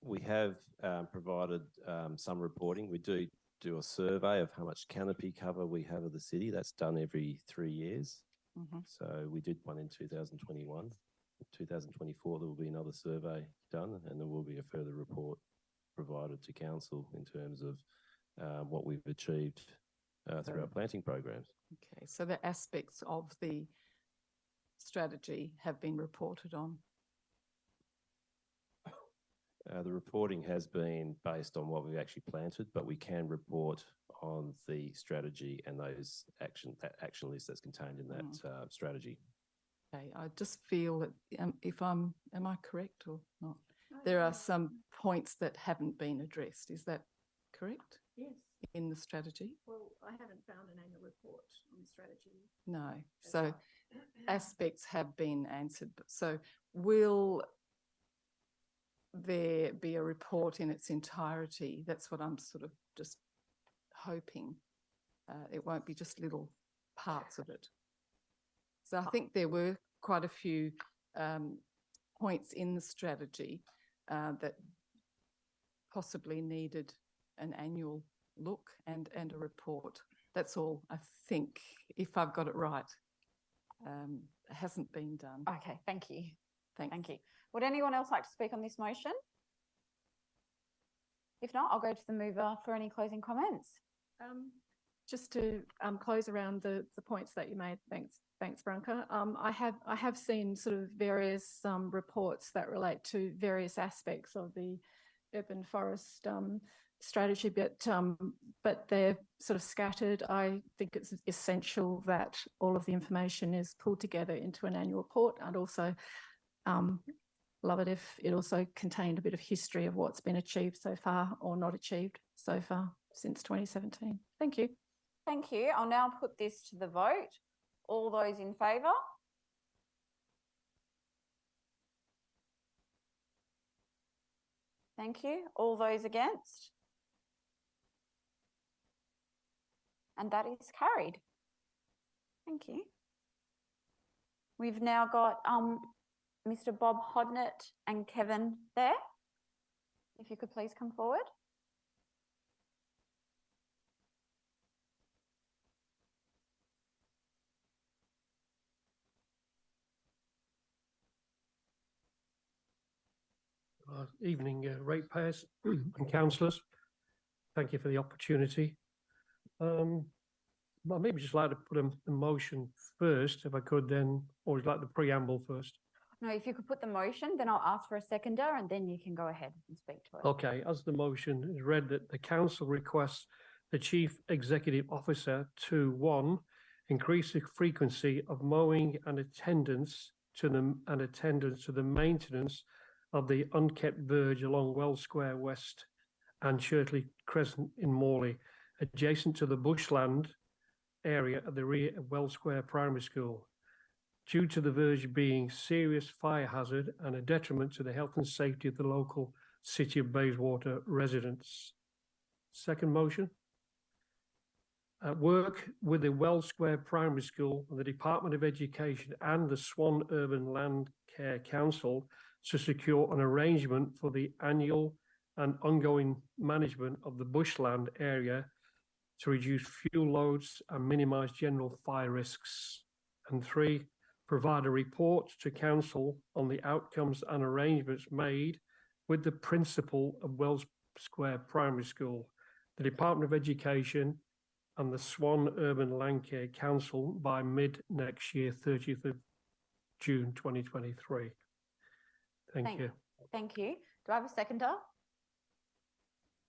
We have provided some reporting. We do a survey of how much canopy cover we have of the city. That's done every 3 years. So we did one in 2021. In 2024, there will be another survey done, and there will be a further report provided to council in terms of what we've achieved through our planting programs. Okay, so the aspects of the strategy have been reported on. The reporting has been based on what we've actually planted, but we can report on the strategy and those that action list that's contained in that strategy. Okay, I just feel that am I correct or not? There are some points that haven't been addressed. Is that correct? Yes. In the strategy? Well, I haven't found an annual report on the strategy. No. So aspects have been answered. So will there be a report in its entirety. That's what I'm sort of just hoping. It won't be just little parts of it. So I think there were quite a few points in the strategy that possibly needed an annual look and a report. That's all, I think, if I've got it right. It hasn't been done. Okay, thank you. Thanks. Thank you. Would anyone else like to speak on this motion? If not, I'll go to the mover for any closing comments. Just to close around the points that you made, thanks, Branka. I have seen sort of various reports that relate to various aspects of the urban forest strategy, but they're sort of scattered. I think it's essential that all of the information is pulled together into an annual report, and also love it if it also contained a bit of history of what's been achieved so far or not achieved so far since 2017. Thank you. Thank you. I'll now put this to the vote. All those in favour? Thank you. All those against? And that is carried. Thank you. We've now got Mr. Bob Hodnett and Kevin there. If you could please come forward. Evening, ratepayers and councillors. Thank you for the opportunity. I'd maybe just like to put a motion first, if I could, then, or would you like the preamble first? No, if you could put the motion, then I'll ask for a seconder and then you can go ahead and speak to it. Okay, as the motion is read, that the council requests the Chief Executive Officer to 1, increase the frequency of mowing and attendance to the maintenance of the unkept verge along Wells Square West and Shirtley Crescent in Morley, adjacent to the bushland area at the rear of Wells Square Primary School, due to the verge being serious fire hazard and a detriment to the health and safety of the local City of Bayswater residents. Second motion. Work with the Wells Square Primary School, the Department of Education and the Swan Urban Land Care Council to secure an arrangement for the annual and ongoing management of the bushland area to reduce fuel loads and minimise general fire risks. And 3, provide a report to council on the outcomes and arrangements made with the principal of Wells Square Primary School, the Department of Education and the Swan Urban Land Care Council by mid next year, 30th of June 2023. Thank you. Thank you. Do I have a seconder?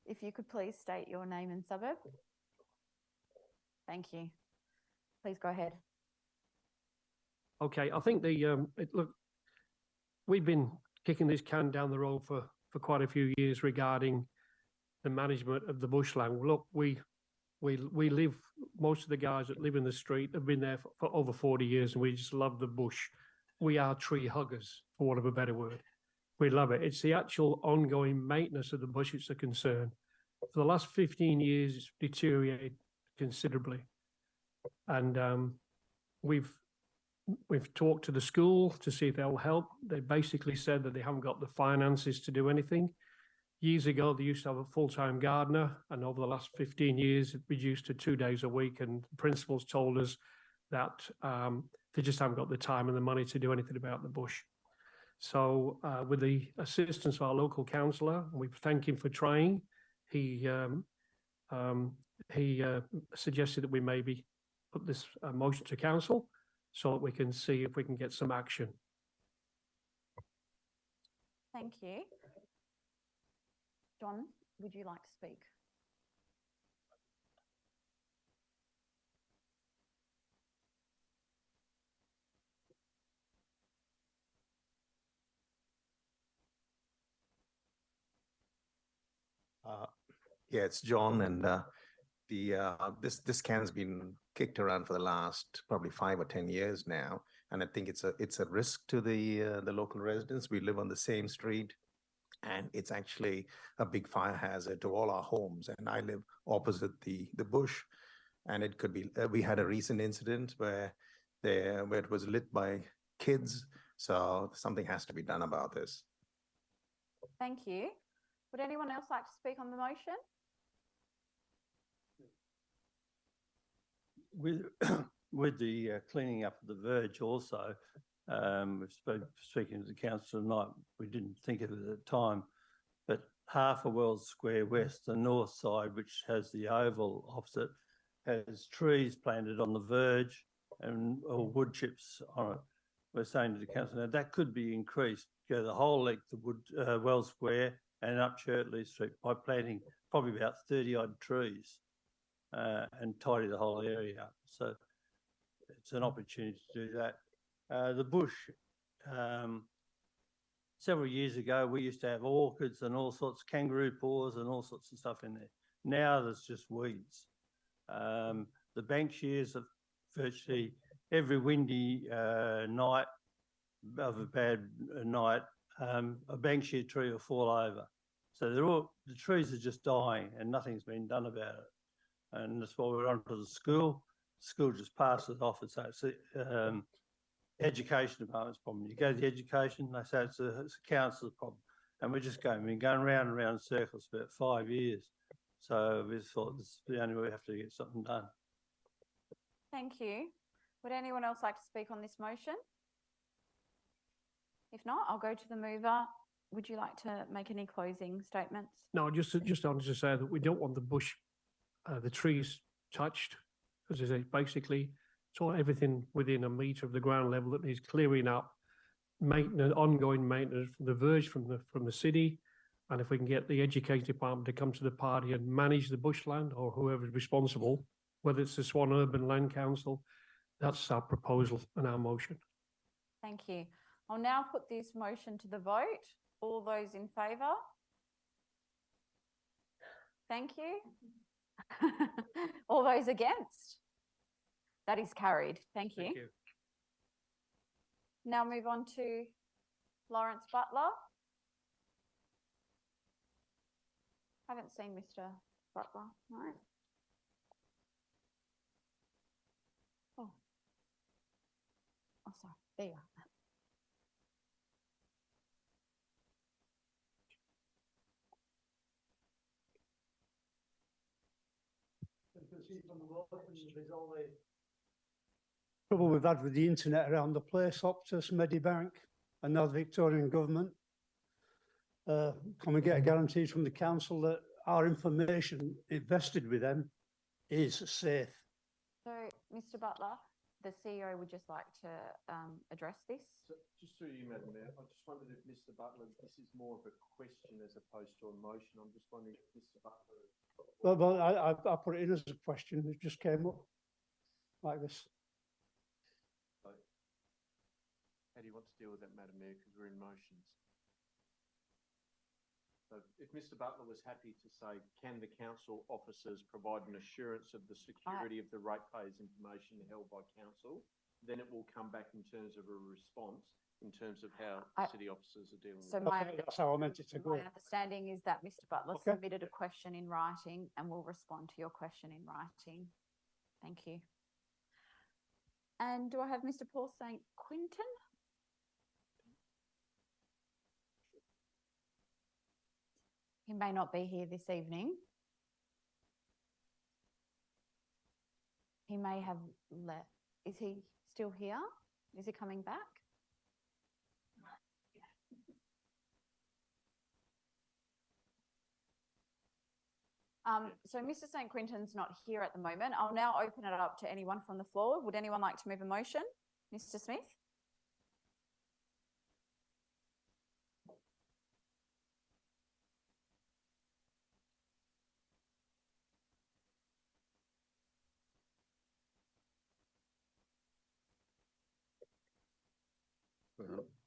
If you could please state your name and suburb. Thank you. Please go ahead. Okay, I think look, we've been kicking this can down the road for quite a few years regarding the management of the bushland. Look, we live, most of the guys that live in the street have been there for over 40 years, and we just love the bush. We are tree huggers, for want of a better word. We love it. It's the actual ongoing maintenance of the bush that's a concern. For the last 15 years, it's deteriorated considerably. And we've talked to the school to see if they'll help. They basically said that they haven't got the finances to do anything. Years ago, they used to have a full-time gardener, and over the last 15 years, it reduced to 2 days a week. And the principals told us that they just haven't got the time and the money to do anything about the bush. So with the assistance of our local councillor, we thank him for trying. He suggested that we maybe put this motion to council so that we can see if we can get some action. Thank you. John, would you like to speak? Yeah, it's John, and this can's been kicked around for the last probably 5 or 10 years now, and I think it's a risk to the local residents. We live on the same street, And it's actually a big fire hazard to all our homes. And I live opposite the bush. And it could be, we had a recent incident where it was lit by kids. So something has to be done about this. Thank you. Would anyone else like to speak on the motion? With the cleaning up of the verge also, we've speaking to the council tonight, we didn't think of it at the time, but half of Wells Square West, the north side, which has the oval opposite, has trees planted on the verge and or wood chips on it. We're saying to the council, now that could be increased, go the whole length of Wells Square and up Shirtley Street by planting probably about 30 odd trees and tidy the whole area up. So it's an opportunity to do that. The bush, several years ago, we used to have orchids and all sorts, kangaroo paws and all sorts of stuff in there. Now there's just weeds. The Banksias have virtually every windy night of a bad night, a Banksia tree will fall over. So the trees are just dying and nothing's been done about it. And that's why we're onto the school. School just passes off and say it's the education department's problem. You go to the education, they say it's a council's problem. And we're just going round and round in circles for about 5 years. So we thought this is the only way we have to get something done. Thank you. Would anyone else like to speak on this motion? If not, I'll go to the mover. Would you like to make any closing statements? No, just wanted to say that we don't want the bush, the trees touched, because it's basically it's all everything within a metre of the ground level that needs clearing up, maintenance, ongoing maintenance from the verge from the city, and if we can get the education department to come to the party and manage the bushland or whoever's responsible, whether it's the Swan Urban Land Council, that's our proposal and our motion. Thank you. I'll now put this motion to the vote. All those in favour? Thank you. All those against? That is carried. Thank you. Thank you. Now move on to Lawrence Butler. Haven't seen Mr. Butler, no. Oh, sorry, there you are. Trouble we've had with the internet around the place, Optus, Medibank, and now the Victorian government. Can we get a guarantee from the council that our information invested with them is safe? So, Mr. Butler, the CEO would just like to address this. So just through you, Madam Mayor, I just wondered if Mr. Butler, this is more of a question as opposed to a motion. I'm just wondering if Mr. Butler. Well, I put it in as a question. It just came up like this. So, how do you want to deal with that, Madam Mayor? Because we're in motions. So if Mr. Butler was happy to say, can the council officers provide an assurance of the security of the ratepayers' information held by council, then it will come back in terms of a response in terms of how city officers are dealing with it. That's how I meant it to go. My understanding is that Mr. Butler Okay. submitted a question in writing and will respond to your question in writing. Thank you. And do I have Mr. Paul St. Quintin? He may not be here this evening. He may have left. Is he still here? Is he coming back? So Mr. St. Quintin's not here at the moment. I'll now open it up to anyone from the floor. Would anyone like to move a motion? Mr. Smith?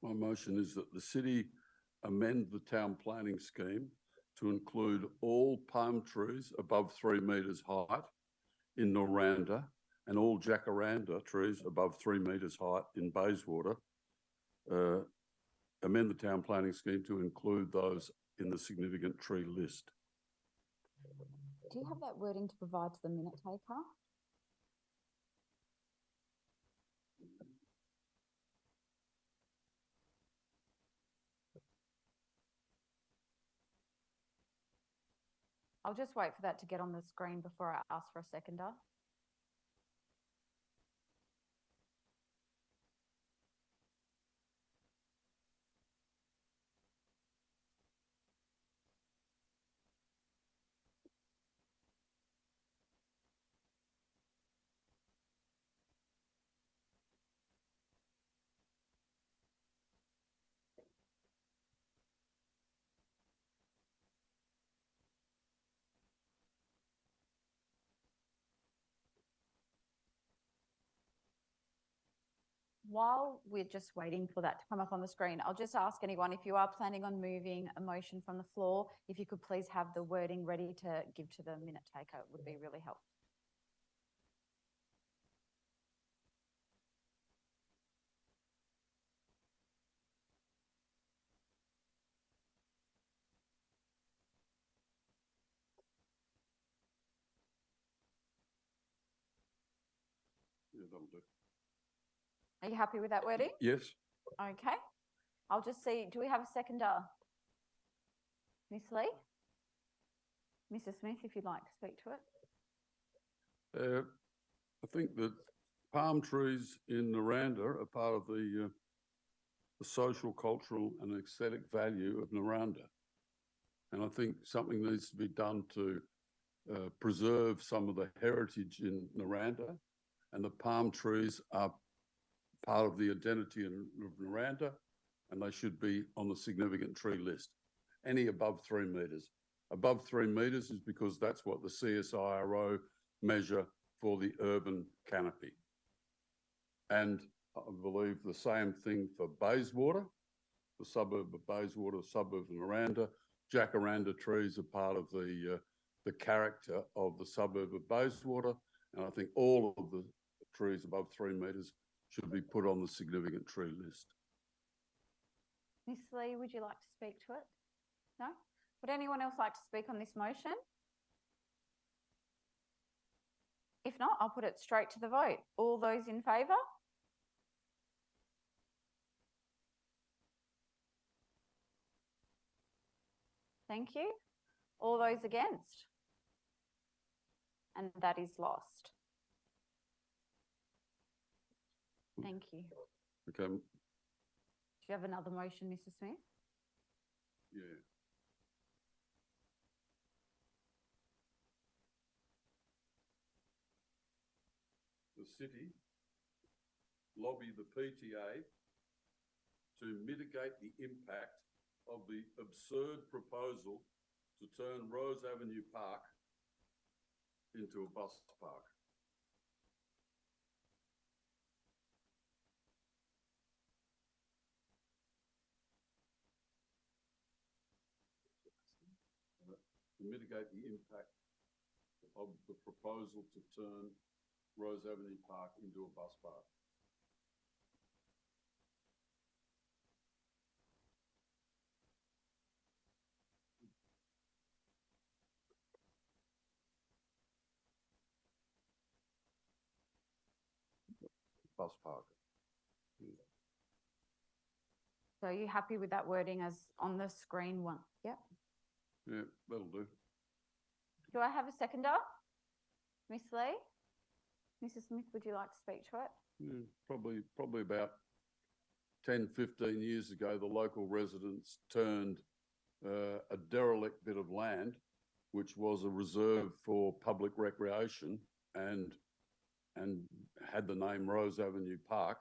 My motion is that the city amend the town planning scheme to include all palm trees above 3 metres height in Noranda and all jacaranda trees above 3 metres height in Bayswater. Amend the town planning scheme to include those in the significant tree list. Do you have that wording to provide to the minute taker? I'll just wait for that to get on the screen before I ask for a seconder. While we're just waiting for that to come up on the screen, I'll just ask anyone, if you are planning on moving a motion from the floor, if you could please have the wording ready to give to the minute taker, it would be really helpful. Yeah, that'll do. Are you happy with that wording? Yes. Okay. I'll just see, do we have a seconder? Miss Lee? Mrs. Smith, if you'd like to speak to it. I think that palm trees in Naranda are part of the social, cultural and aesthetic value of Naranda. And I think something needs to be done to preserve some of the heritage in Naranda, and the palm trees are part of the identity of Naranda, and they should be on the significant tree list. Any above 3 metres. Above 3 metres is because that's what the CSIRO measure for the urban canopy. And I believe the same thing for Bayswater, the suburb of Bayswater, the suburb of Naranda. Jacaranda trees are part of the character of the suburb of Bayswater, and I think all of the trees above 3 metres should be put on the significant tree list. Miss Lee, would you like to speak to it? No? Would anyone else like to speak on this motion? If not, I'll put it straight to the vote. All those in favour? Thank you. All those against? And that is lost. Thank you. Okay. Do you have another motion, Mrs. Smith? Yeah. The city lobby the PTA to mitigate the impact of the absurd proposal to turn Rose Avenue Park into a bus park. To mitigate the impact of the proposal to turn Rose Avenue Park into a bus park. Bus park. So are you happy with that wording as on the screen one? Yep. Yeah, that'll do. Do I have a seconder? Miss Lee? Mrs. Smith, would you like to speak to it? Yeah, probably about 10, 15 years ago, the local residents turned a derelict bit of land, which was a reserve for public recreation, and had the name Rose Avenue Park.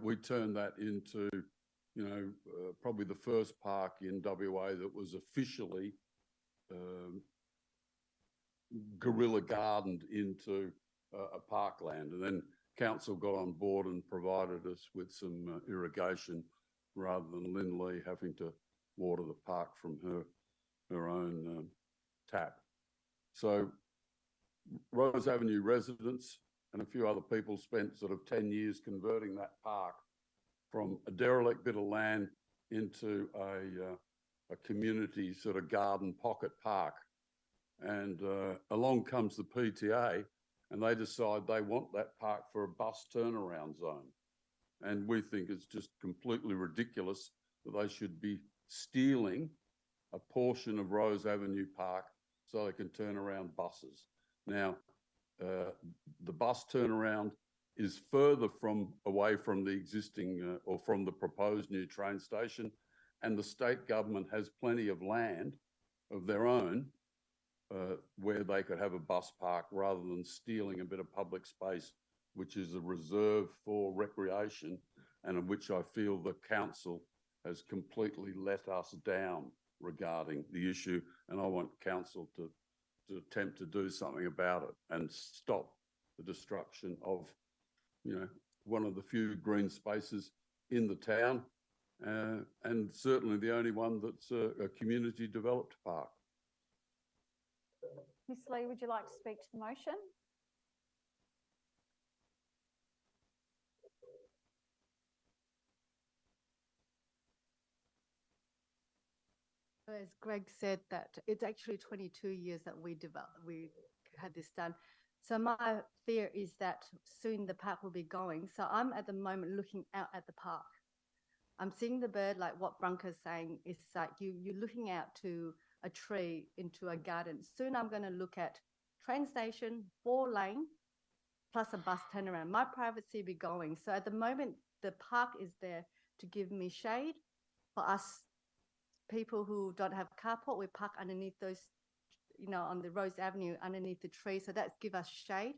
We turned that into, probably the first park in WA that was officially guerrilla gardened into a parkland. And then council got on board and provided us with some irrigation rather than Lynn Lee having to water the park from her own tap. So Rose Avenue residents and a few other people spent sort of 10 years converting that park from a derelict bit of land into a community sort of garden pocket park. And along comes the PTA and they decide they want that park for a bus turnaround zone. And we think it's just completely ridiculous that they should be stealing a portion of Rose Avenue Park so they can turn around buses. Now, the bus turnaround is further away from the existing or from the proposed new train station, and the state government has plenty of land of their own where they could have a bus park rather than stealing a bit of public space, which is a reserve for recreation and in which I feel the council has completely let us down regarding the issue. And I want council to attempt to do something about it and stop the destruction of, you know, one of the few green spaces in the town, and certainly the only one that's a community developed park. Ms Lee, would you like to speak to the motion? As Greg said, that it's actually 22 years that we had this done. So my fear is that soon the park will be going. So I'm at the moment looking out at the park. I'm seeing the bird, like what Branka's saying, it's like you're looking out to a tree into a garden. Soon I'm going to look at train station, 4-lane, plus a bus turnaround. My privacy will be going. So at the moment, the park is there to give me shade. For us people who don't have a carport, we park underneath those, you know, on the Rose Avenue, underneath the tree. So that's give us shade.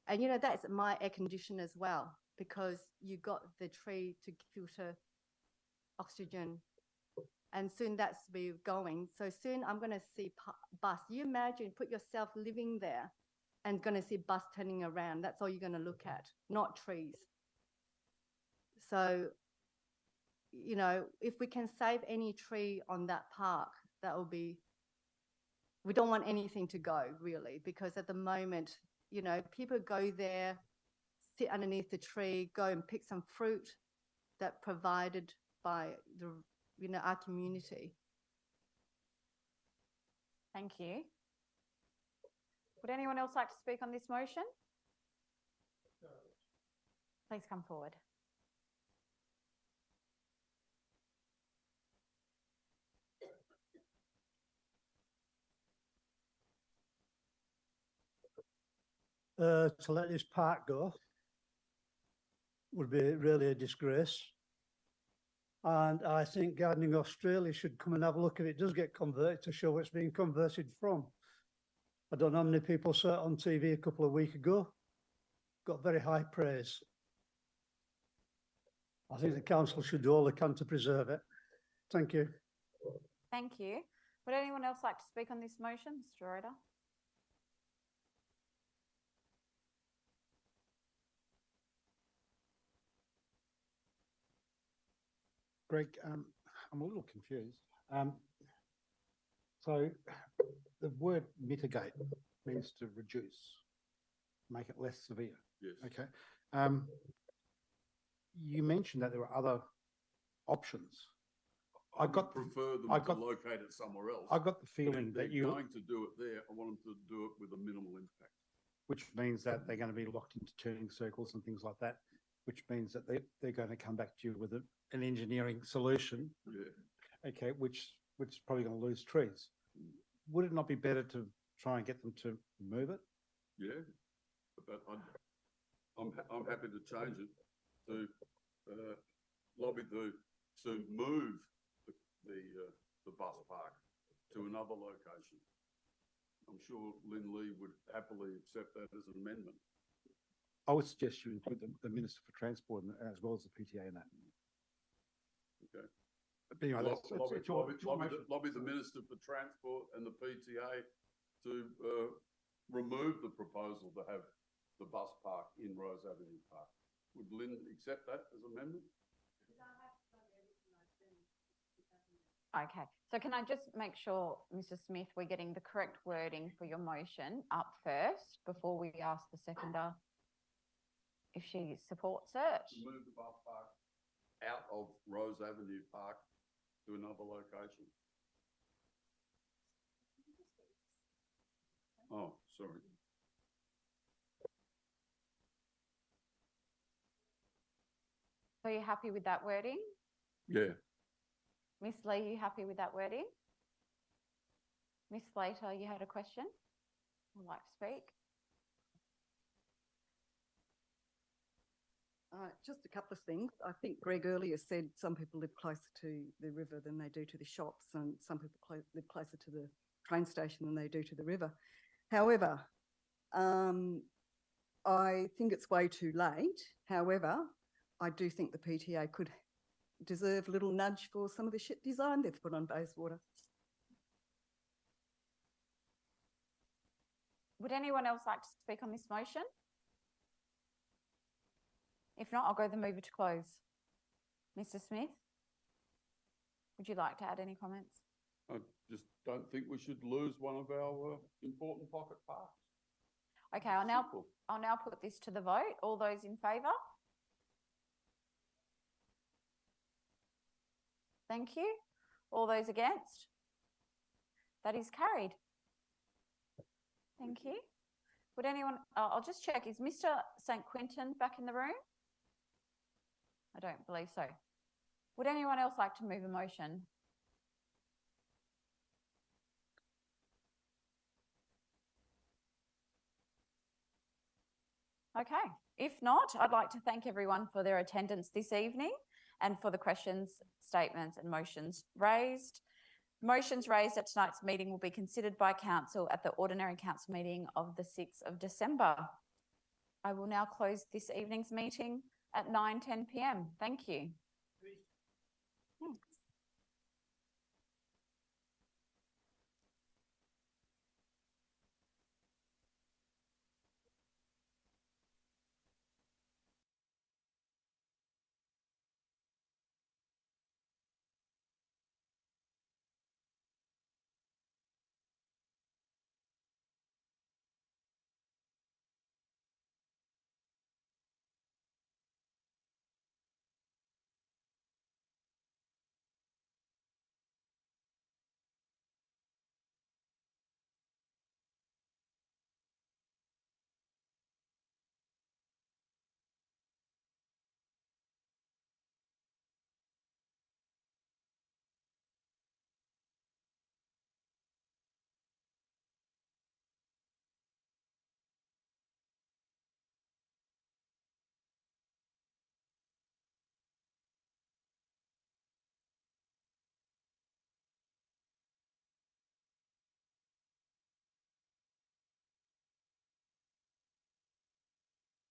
And, you know, that's my air condition as well, because you got the tree to filter oxygen. And soon that's be going. So soon I'm going to see bus. You imagine, put yourself living there and going to see bus turning around. That's all you're going to look at, not trees. So, you know, if we can save any tree on that park, that will be, we don't want anything to go really, because at the moment, you know, people go there, sit underneath the tree, go and pick some fruit that provided by the, you know, our community. Thank you. Would anyone else like to speak on this motion? Please come forward. To let this park go would be really a disgrace. And I think Gardening Australia should come and have a look if it does get converted, to show where it's being converted from. I don't know how many people saw it on TV a couple of weeks ago. Got very high praise. I think the council should do all they can to preserve it. Thank you. Thank you. Would anyone else like to speak on this motion? Mr. Schroeder? Greg, I'm a little confused. So the word mitigate means to reduce, make it less severe. Yes. Okay. You mentioned that there were other options. I prefer them to locate it somewhere else. I got the feeling They're that you're going to do it there. I want them to do it with a minimal impact. Which means that they're going to be locked into turning circles and things like that, which means that they're going to come back to you with an engineering solution. Yeah. Okay, which is probably going to lose trees. Would it not be better to try and get them to move it? Yeah, but I'm happy to change it to lobby to move the bus park to another location. I'm sure Lynn Lee would happily accept that as an amendment. I would suggest you include the Minister for Transport as well as the PTA in that. Okay. But anyway, lobby the Minister for Transport and the PTA to remove the proposal to have the bus park in Rose Avenue Park. Would Lynn accept that as an amendment? Okay, so can I just make sure, Mr. Smith, we're getting the correct wording for your motion up first before we ask the seconder if she supports it? To move the bus park out of Rose Avenue Park to another location. Oh, sorry. So you're happy with that wording? Yeah. Miss Lee, you happy with that wording? Miss Slater, you had a question? Would like to speak? Just a couple of things. I think Greg earlier said some people live closer to the river than they do to the shops, and some people live closer to the train station than they do to the river. However, I think it's way too late. However, I do think the PTA could deserve a little nudge for some of the shit design they've put on Bayswater. Would anyone else like to speak on this motion? If not, I'll go the mover to close. Mr. Smith, would you like to add any comments? I just don't think we should lose one of our important pocket parks. Okay, I'll now put this to the vote. All those in favour? Thank you. All those against? That is carried. Thank you. Would anyone, I'll just check, is Mr. St. Quintin back in the room? I don't believe so. Would anyone else like to move a motion? Okay, if not, I'd like to thank everyone for their attendance this evening and for the questions, statements and motions raised. Motions raised at tonight's meeting will be considered by council at the ordinary council meeting of the 6th of December. I will now close this evening's meeting at 9:10 p.m. Thank you.